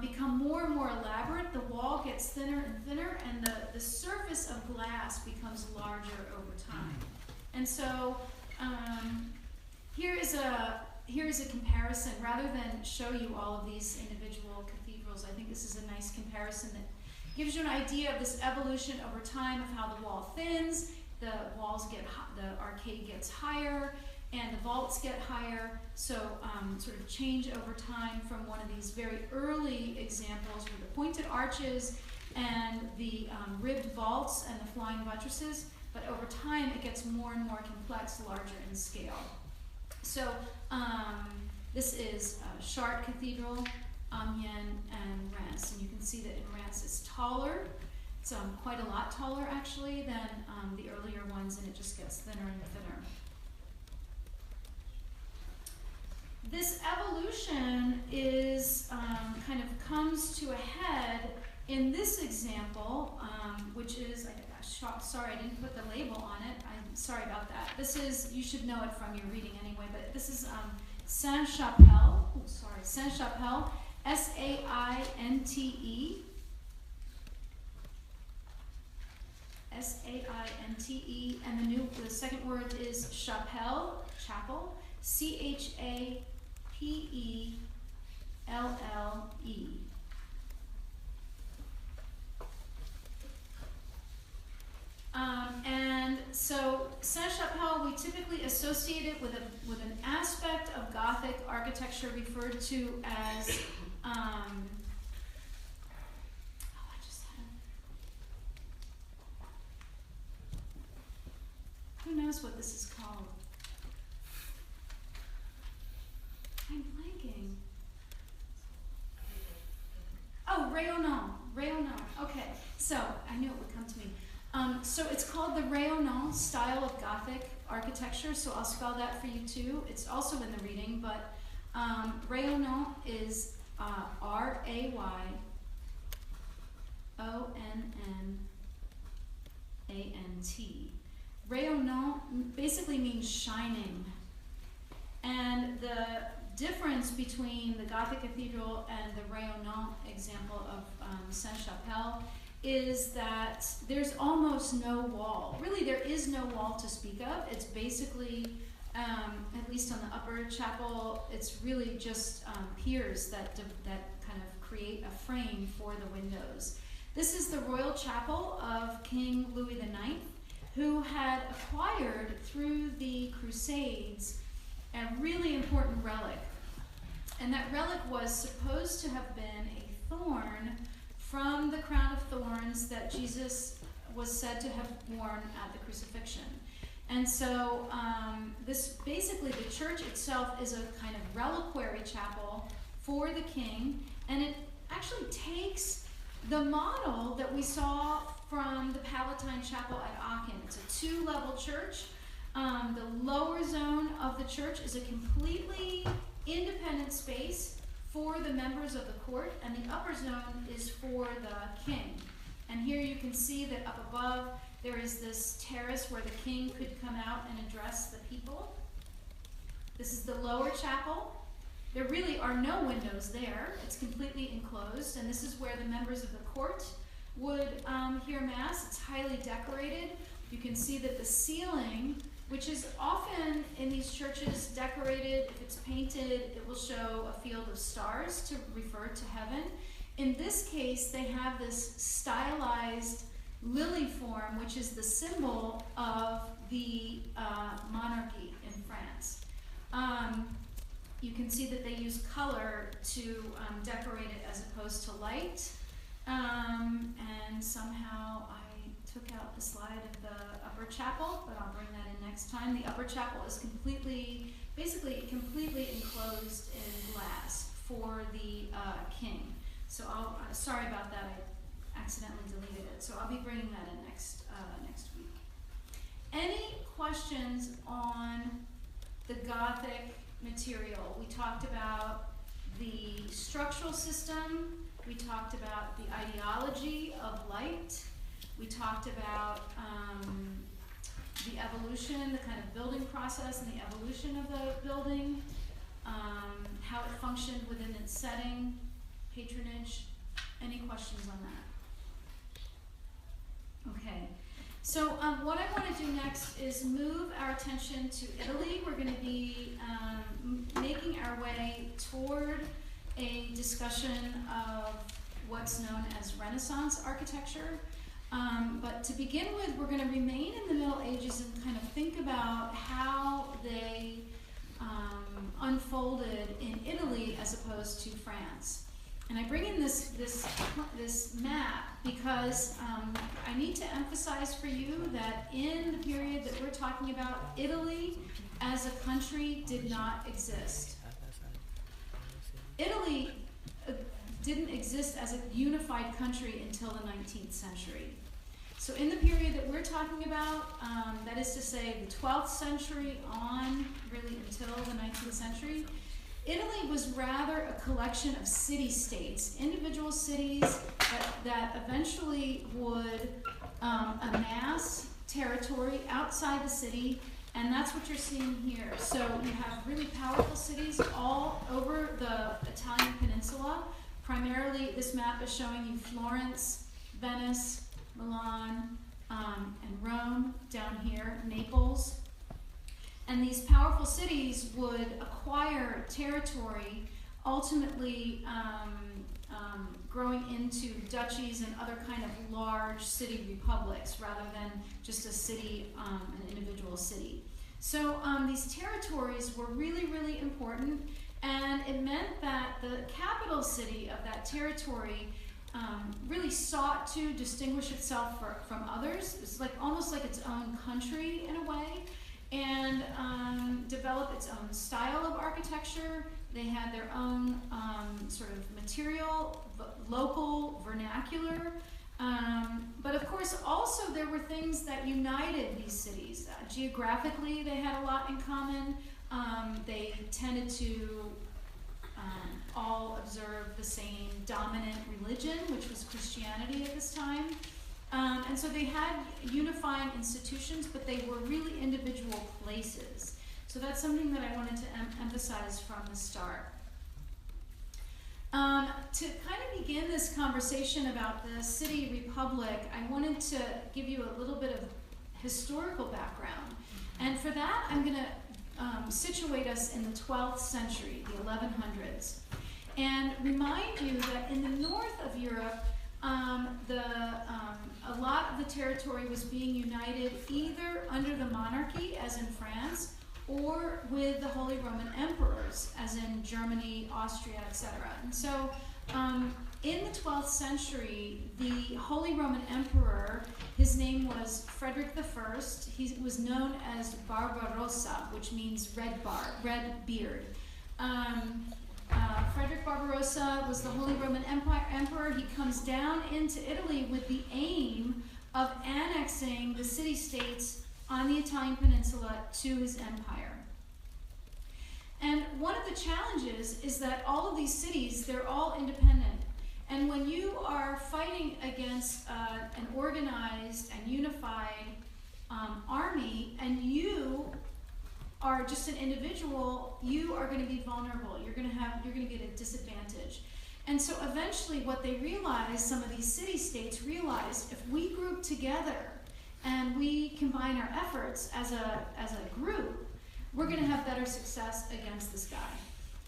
become more and more elaborate. The wall gets thinner and thinner, and the surface of glass becomes larger over time. And so here is a comparison. Rather than show you all of these individual cathedrals, I think this is a nice comparison that gives you an idea of this evolution over time of how the wall thins, the arcade gets higher, and the vaults get higher. So sort of change over time from one of these very early examples with the pointed arches and the ribbed vaults and the flying buttresses, but over time it gets more and more complex, larger in scale. So this is Chartres Cathedral, Amiens, and Reims, and you can see that in Reims it's taller. It's quite a lot taller actually than the earlier ones, and it just gets thinner and thinner. This evolution is kind of comes to a head in this example, which is, sorry, I didn't put the label on it. I'm sorry about that. This is, you should know it from your reading anyway, but this is Sainte-Chapelle, Sainte-Chapelle, S-A-I-N-T-E. S-A-I-N-T-E, and the second word is chapelle, chapel, C-H-A-P-E-L-L-E. And so Sainte-Chapelle, we typically associate it with an aspect of Gothic architecture referred to as who knows what this is called? I'm blanking. Oh, rayonnant. Okay, so I knew it would come to me. So it's called the rayonnant style of Gothic architecture, so I'll spell that for you too. It's also in the reading, but rayonnant is R-A-Y-O-N-N-A-N-T. Rayonnant basically means shining. And the difference between the Gothic cathedral and the rayonnant example of Sainte-Chapelle is that there's almost no wall. Really, there is no wall to speak of. It's basically, at least on the upper chapel, it's really just piers that kind of create a frame for the windows. This is the royal chapel of King Louis IX, who had acquired through the Crusades a really important relic. And that relic was supposed to have been a thorn from the crown of thorns that Jesus was said to have worn at the crucifixion. And so this basically, the church itself is a kind of reliquary chapel for the king, and it actually takes the model that we saw from the Palatine Chapel at Aachen. It's a 2-level church. The lower zone of the church is a completely independent space for the members of the court, and the upper zone is for the king. And here you can see that up above there is this terrace where the king could come out and address the people. This is the lower chapel. There really are no windows there. It's completely enclosed, and this is where the members of the court would hear Mass. It's highly decorated. You can see that the ceiling, which is often in these churches decorated, if it's painted, it will show a field of stars to refer to heaven. In this case, they have this stylized lily form, which is the symbol of the monarchy in France. You can see that they use color to decorate it as opposed to light. And somehow I took out the slide of the upper chapel, but I'll bring that in next time. The upper chapel is basically completely enclosed in glass for the king. So sorry about that, I accidentally deleted it. So I'll be bringing that in next week. Any questions on the Gothic material? We talked about the structural system. We talked about the ideology of light. We talked about the evolution, the kind of building process and the evolution of the building, how it functioned within its setting, patronage. Any questions on that? Okay. So what I want to do next is move our attention to Italy. We're going to be making our way toward a discussion of what's known as Renaissance architecture. But to begin with, we're going to remain in the Middle Ages and kind of think about how they unfolded in Italy as opposed to France. And I bring in this map because I need to emphasize for you that in the period that we're talking about, Italy as a country did not exist. Italy didn't exist as a unified country until the 19th century. So in the period that we're talking about, that is to say the 12th century on really until the 19th century, Italy was rather a collection of city-states, individual cities that eventually would amass territory outside the city, and that's what you're seeing here. So you have really powerful cities all over the Italian peninsula. Primarily, this map is showing you Florence, Venice, Milan, and Rome down here, Naples. And these powerful cities would acquire territory, ultimately growing into duchies and other kind of large city republics rather than just a city, an individual city. So these territories were really, really important, and it meant that the capital city of that territory really sought to distinguish itself from others. It's almost like its own country in a way, and develop its own style of architecture. They had their own sort of material, local vernacular. But of course, also there were things that united these cities. Geographically, they had a lot in common. They tended to all observe the same dominant religion, which was Christianity at this time. And so they had unifying institutions, but they were really individual places. So that's something that I wanted to emphasize from the start. To kind of begin this conversation about the city republic, I wanted to give you a little bit of historical background. And for that, I'm going to situate us in the 12th century, the 1100s, and remind you that in the north of Europe, a lot of the territory was being united either under the monarchy, as in France, or with the Holy Roman Emperors, as in Germany, Austria, etc. And so in the 12th century, the Holy Roman Emperor, his name was Frederick I. He was known as Barbarossa, which means red beard. Frederick Barbarossa Barbarossa was the Holy Roman Emperor. He comes down into Italy with the aim of annexing the city-states on the Italian peninsula to his empire. And one of the challenges is that all of these cities, they're all independent. And when you are fighting against an organized and unified army, and you are just an individual, you are going to be vulnerable. You're going to get a disadvantage. And so eventually what they realized, some of these city-states realized, if we group together and we combine our efforts as a group, we're going to have better success against this guy.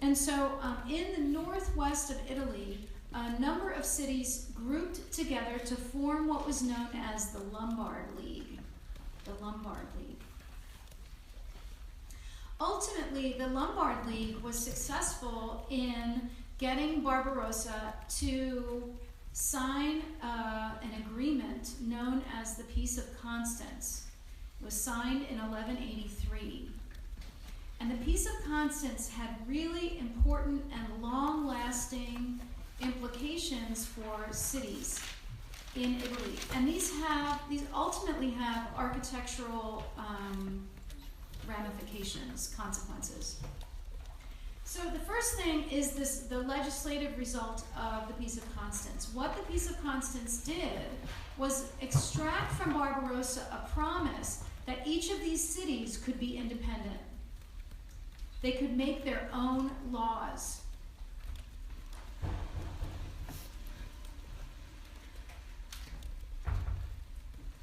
And so in the northwest of Italy, a number of cities grouped together to form what was known as the Lombard League. The Lombard League. Ultimately, the Lombard League was successful in getting Barbarossa to sign an agreement known as the Peace of Constance. It was signed in 1183. And the Peace of Constance had really important and long-lasting implications for cities in Italy. And these ultimately have architectural ramifications, consequences. So the first thing is the legislative result of the Peace of Constance. What the Peace of Constance did was extract from Barbarossa a promise that each of these cities could be independent. They could make their own laws.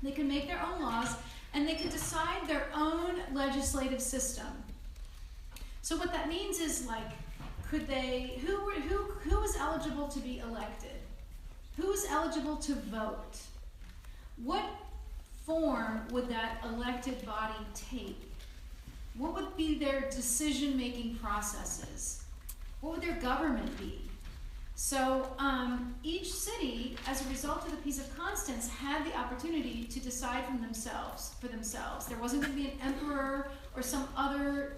They could make their own laws, and they could decide their own legislative system. So what that means is, like, who was eligible to be elected? Who was eligible to vote? What form would that elected body take? What would be their decision-making processes? What would their government be? So each city, as a result of the Peace of Constance, had the opportunity to decide for themselves. There wasn't going to be an emperor or some other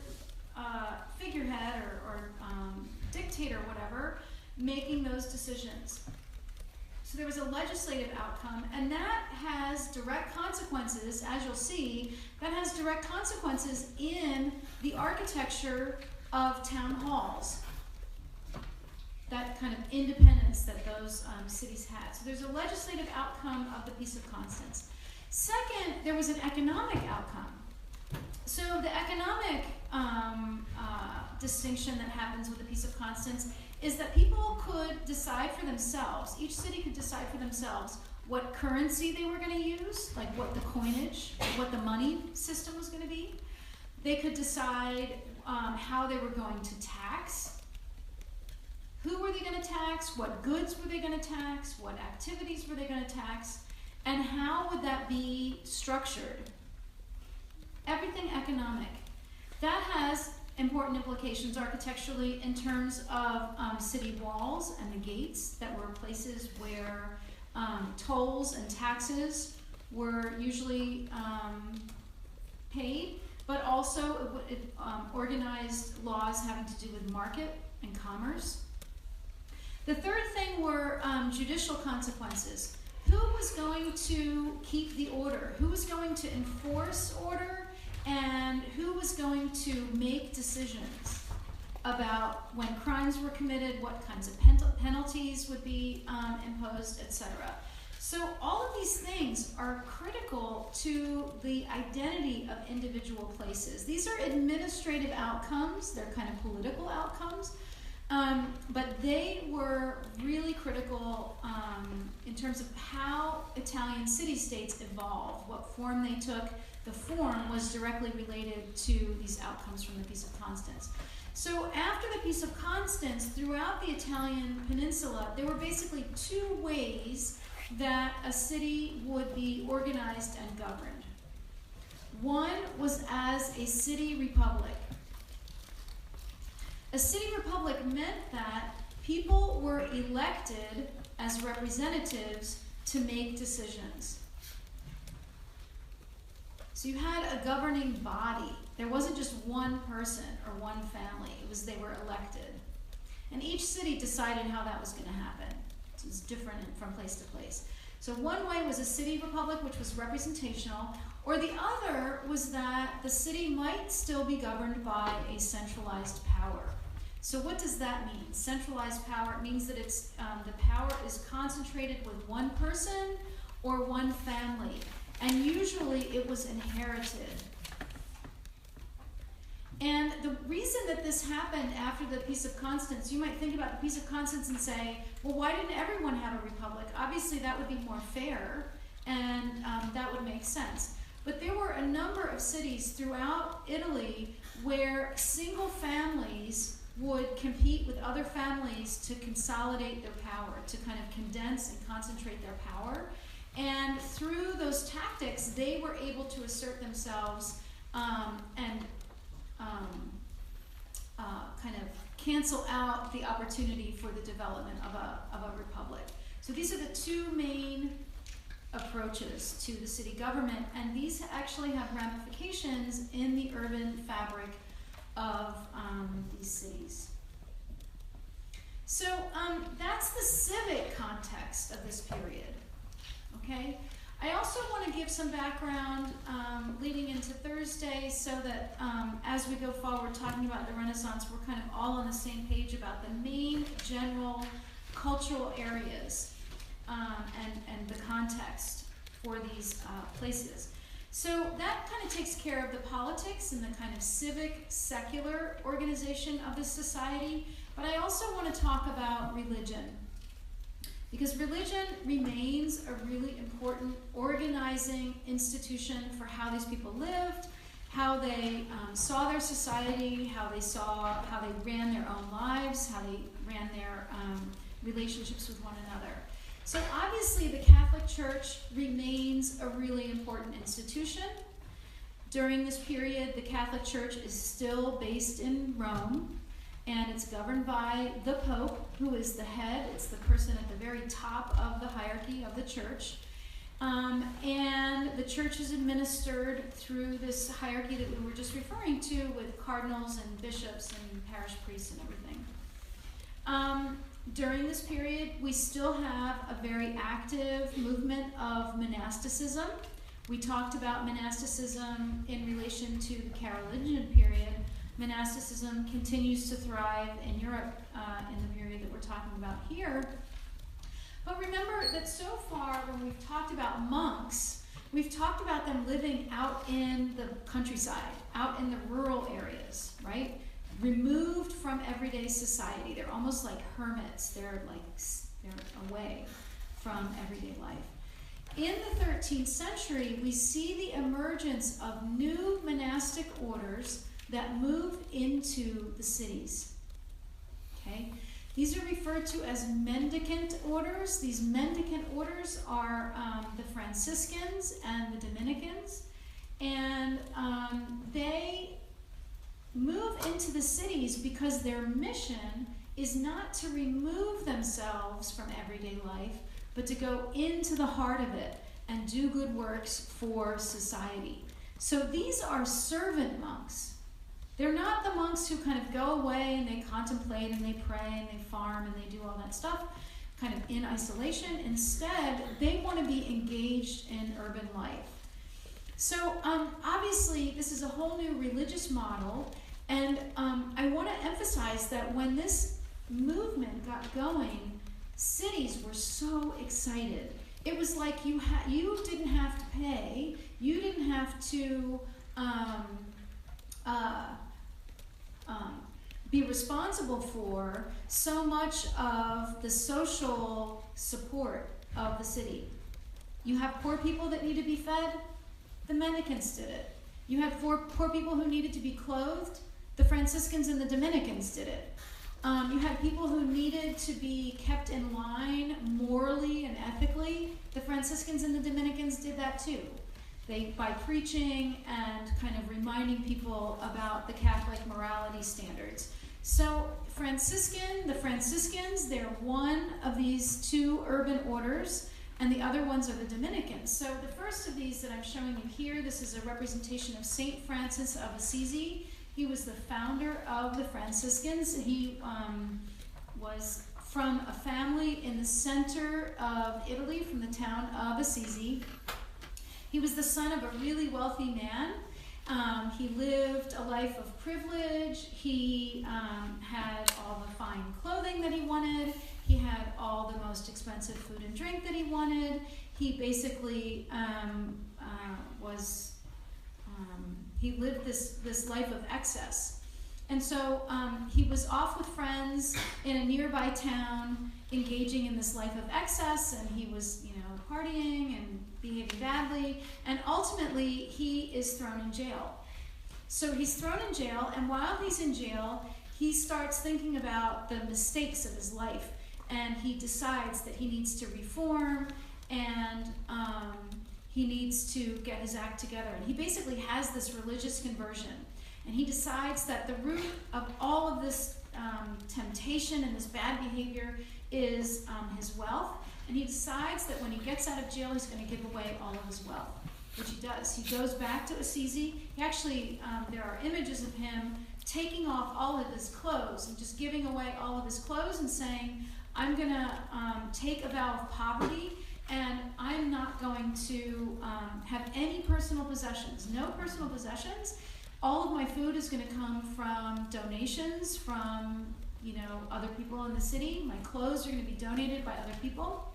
figurehead or dictator, whatever, making those decisions. So there was a legislative outcome, and that has direct consequences, as you'll see, that has direct consequences in the architecture of town halls. That kind of independence that those cities had. So there's a legislative outcome of the Peace of Constance. Second, there was an economic outcome. So the economic distinction that happens with the Peace of Constance is that people could decide for themselves, each city could decide for themselves what currency they were going to use, like what the coinage, what the money system was going to be. They could decide how they were going to tax. Who were they going to tax? What goods were they going to tax? What activities were they going to tax? And how would that be structured? Everything economic. That has important implications architecturally in terms of city walls and the gates that were places where tolls and taxes were usually paid, but also it organized laws having to do with market and commerce. The third thing were judicial consequences. Who was going to keep the order? Who was going to enforce order? And who was going to make decisions about when crimes were committed, what kinds of penalties would be imposed, etc. So all of these things are critical to the identity of individual places. These are administrative outcomes. They're kind of political outcomes. But they were really critical in terms of how Italian city-states evolved, what form they took. The form was directly related to these outcomes from the Peace of Constance. So after the Peace of Constance, throughout the Italian peninsula, there were basically two ways that a city would be organized and governed. One was as a city republic. A city republic meant that people were elected as representatives to make decisions. So you had a governing body. There wasn't just one person or one family. They were elected. And each city decided how that was going to happen. It was different from place to place. So one way was a city republic, which was representational, or the other was that the city might still be governed by a centralized power. So what does that mean? Centralized power, it means that it's the power is concentrated with one person or one family, and usually it was inherited. And the reason that this happened after the Peace of Constance, you might think about the Peace of Constance and say, well, why didn't everyone have a republic? Obviously that would be more fair, and that would make sense. But there were a number of cities throughout Italy where single families would compete with other families to consolidate their power, to kind of condense and concentrate their power. And through those tactics, they were able to assert themselves and kind of cancel out the opportunity for the development of a republic. So these are the two main approaches to the city government, and these actually have ramifications in the urban fabric of these cities. So that's the civic context of this period, okay? I also want to give some background leading into Thursday so that as we go forward talking about the Renaissance, we're kind of all on the same page about the main general cultural areas and the context for these places. So that kind of takes care of the politics and the kind of civic, secular organization of the society, but I also want to talk about religion. Because religion remains a really important organizing institution for how these people lived, how they saw their society, how they ran their own lives, how they ran their relationships with one another. So obviously the Catholic Church remains a really important institution. During this period, the Catholic Church is still based in Rome, and it's governed by the Pope, who is the head. It's the person at the very top of the hierarchy of the church. And the church is administered through this hierarchy that we were just referring to with cardinals and bishops and parish priests and everything. During this period, we still have a very active movement of monasticism. We talked about monasticism in relation to the Carolingian period. Monasticism continues to thrive in Europe in the period that we're talking about here. But remember that so far when we've talked about monks, we've talked about them living out in the countryside, out in the rural areas, right? Removed from everyday society. They're almost like hermits. They're away from everyday life. In the 13th century, we see the emergence of new monastic orders that moved into the cities. Okay? These are referred to as mendicant orders. These mendicant orders are the Franciscans and the Dominicans, and they move into the cities because their mission is not to remove themselves from everyday life, but to go into the heart of it and do good works for society. So these are servant monks. They're not the monks who kind of go away and they contemplate and they pray and they farm and they do all that stuff kind of in isolation. Instead, they want to be engaged in urban life. So obviously, this is a whole new religious model, and I want to emphasize that when this movement got going, cities were so excited. It was like you didn't have to pay, you didn't have to be responsible for so much of the social support of the city. You have poor people that need to be fed, the mendicants did it. You had poor people who needed to be clothed, the Franciscans and the Dominicans did it. You had people who needed to be kept in line morally and ethically, the Franciscans and the Dominicans did that too. By preaching and kind of reminding people about the Catholic morality standards. So the Franciscans, they're one of these two urban orders, and the other ones are the Dominicans. So the first of these that I'm showing you here, this is a representation of Saint Francis of Assisi. He was the founder of the Franciscans. He was from a family in the center of Italy, from the town of Assisi. He was the son of a really wealthy man. He lived a life of privilege. He had all the fine clothing that he wanted. He had all the most expensive food and drink that he wanted. He basically he lived this life of excess. And so he was off with friends in a nearby town, engaging in this life of excess, and he was, partying and behaving badly, and ultimately he is thrown in jail. So he's thrown in jail, and while he's in jail, he starts thinking about the mistakes of his life, and he decides that he needs to reform, and he needs to get his act together. And he basically has this religious conversion. And he decides that the root of all of this temptation and this bad behavior is his wealth. And he decides that when he gets out of jail, he's going to give away all of his wealth, which he does. He goes back to Assisi. He actually, there are images of him taking off all of his clothes and just giving away all of his clothes and saying, I'm going to take a vow of poverty, and I'm not going to have any personal possessions. No personal possessions. All of my food is going to come from donations from, other people in the city. My clothes are going to be donated by other people.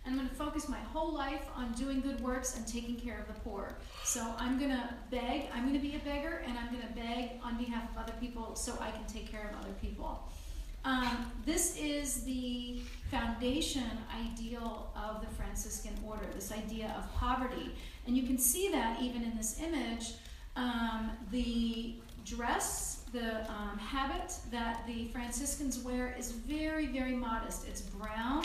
And I'm going to focus my whole life on doing good works and taking care of the poor. So I'm going to beg. I'm going to be a beggar, and I'm going to beg on behalf of other people so I can take care of other people. This is the foundation ideal of the Franciscan order, this idea of poverty. And you can see that even in this image. The dress, the habit that the Franciscans wear is very, very modest. It's brown,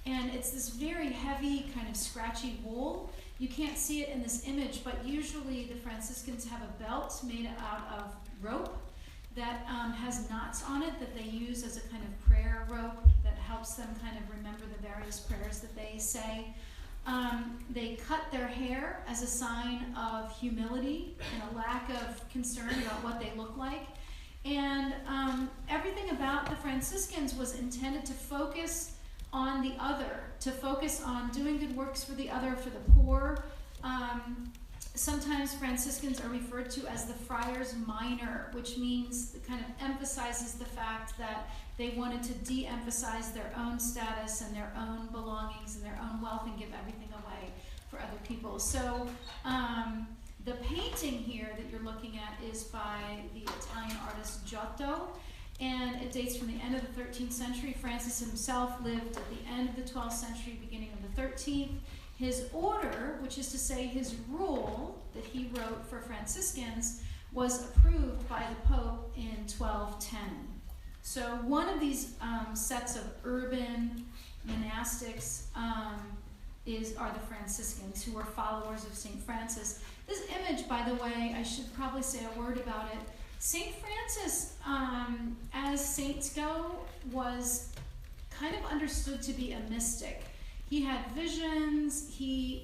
and it's this very heavy, kind of scratchy wool. You can't see it in this image, but usually the Franciscans have a belt made out of rope that has knots on it that they use as a kind of prayer rope that helps them kind of remember the various prayers that they say. They cut their hair as a sign of humility and a lack of concern about what they look like. And everything about the Franciscans was intended to focus on the other, to focus on doing good works for the other, for the poor. Sometimes Franciscans are referred to as the friars minor, which means it kind of emphasizes the fact that they wanted to de-emphasize their own status and their own belongings and their own wealth and give everything away for other people. So the painting here that you're looking at is by the Italian artist Giotto, and it dates from the end of the 13th century. Francis himself lived at the end of the 12th century, beginning of the 13th. His order, which is to say his rule that he wrote for Franciscans, was approved by the Pope in 1210. So one of these sets of urban monastics are the Franciscans, who are followers of St. Francis. This image, by the way, I should probably say a word about it. St. Francis, as saints go, was kind of understood to be a mystic. He had visions. He,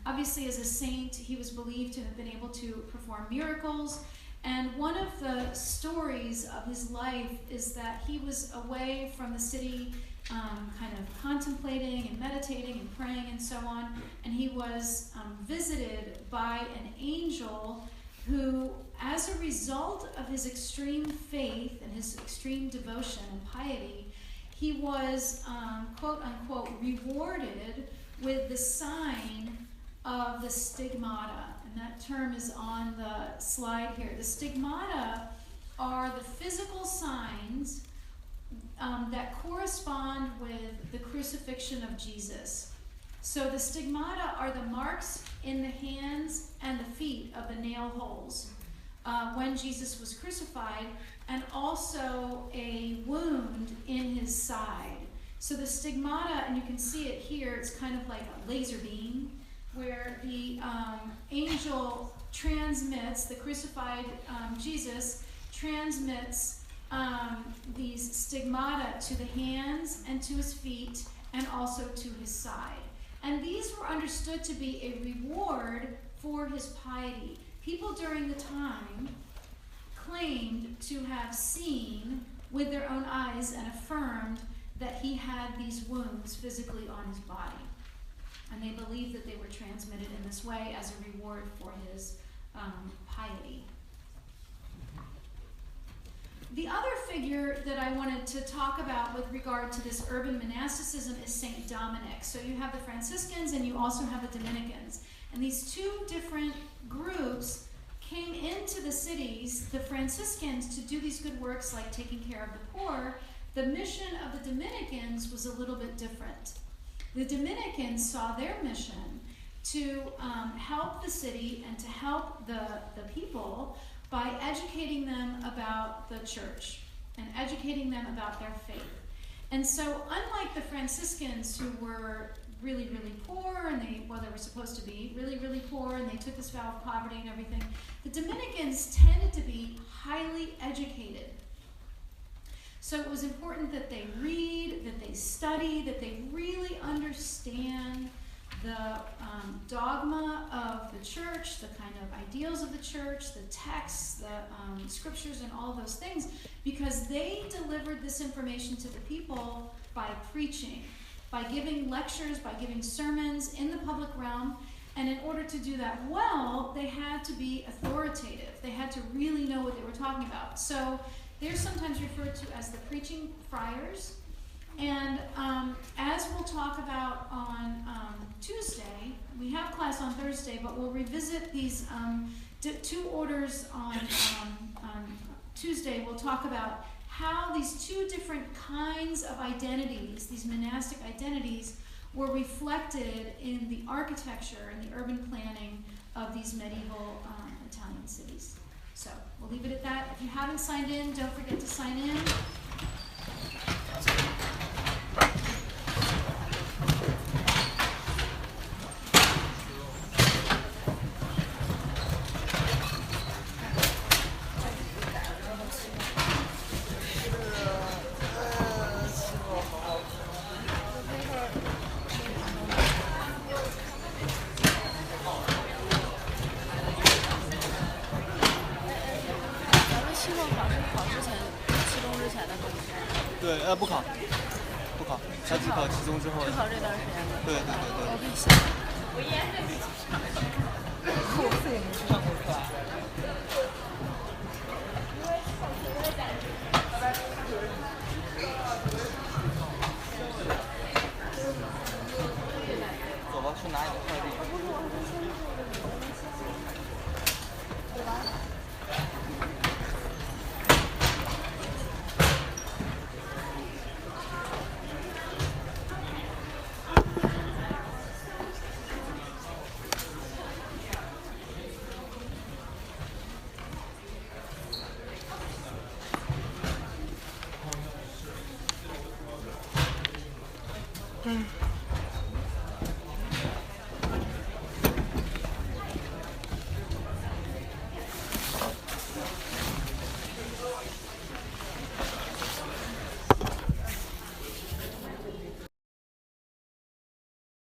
obviously as a saint, he was believed to have been able to perform miracles. And one of the stories of his life is that he was away from the city, kind of contemplating and meditating and praying and so on. And he was visited by an angel who, as a result of his extreme faith and his extreme devotion and piety, he was, quote unquote, rewarded with the sign of the stigmata. And that term is on the slide here. The stigmata are the physical signs that correspond with the crucifixion of Jesus. So the stigmata are the marks in the hands and the feet of the nail holes when Jesus was crucified, and also a wound in his side. So the stigmata, and you can see it here, it's kind of like a laser beam, where the angel transmits, the crucified Jesus transmits these stigmata to the hands and to his feet and also to his side. And these were understood to be a reward for his piety. People during the time claimed to have seen with their own eyes and affirmed that he had these wounds physically on his body. And they believed that they were transmitted in this way as a reward for his piety. The other figure that I wanted to talk about with regard to this urban monasticism is Saint Dominic. So you have the Franciscans and you also have the Dominicans. And these two different groups came into the cities, the Franciscans, to do these good works like taking care of the poor. The mission of the Dominicans was a little bit different. The Dominicans saw their mission to help the city and to help the people by educating them about the church and educating them about their faith. And so unlike the Franciscans, who were really, really poor, and they were supposed to be really, really poor, and they took this vow of poverty and everything, the Dominicans tended to be highly educated. So it was important that they read, that they study, that they really understand the dogma of the church, the kind of ideals of the church, the texts, the scriptures, and all of those things, because they delivered this information to the people by preaching, by giving lectures, by giving sermons in the public realm. And in order to do that well, they had to be authoritative. They had to really know what they were talking about. So they're sometimes referred to as the preaching friars. And as we'll talk about on Tuesday, we have class on Thursday, but we'll revisit these two orders on Tuesday. We'll talk about how these two different kinds of identities, these monastic identities, were reflected in the architecture and the urban planning of these medieval Italian cities. So we'll leave it at that. If you haven't signed in, don't forget to sign in.
对，不考，他只考期中之后。
只考这段时间的。
对。
OK， 行。我4年没去上过课啊。
走吧，去拿你的快递。
嗯。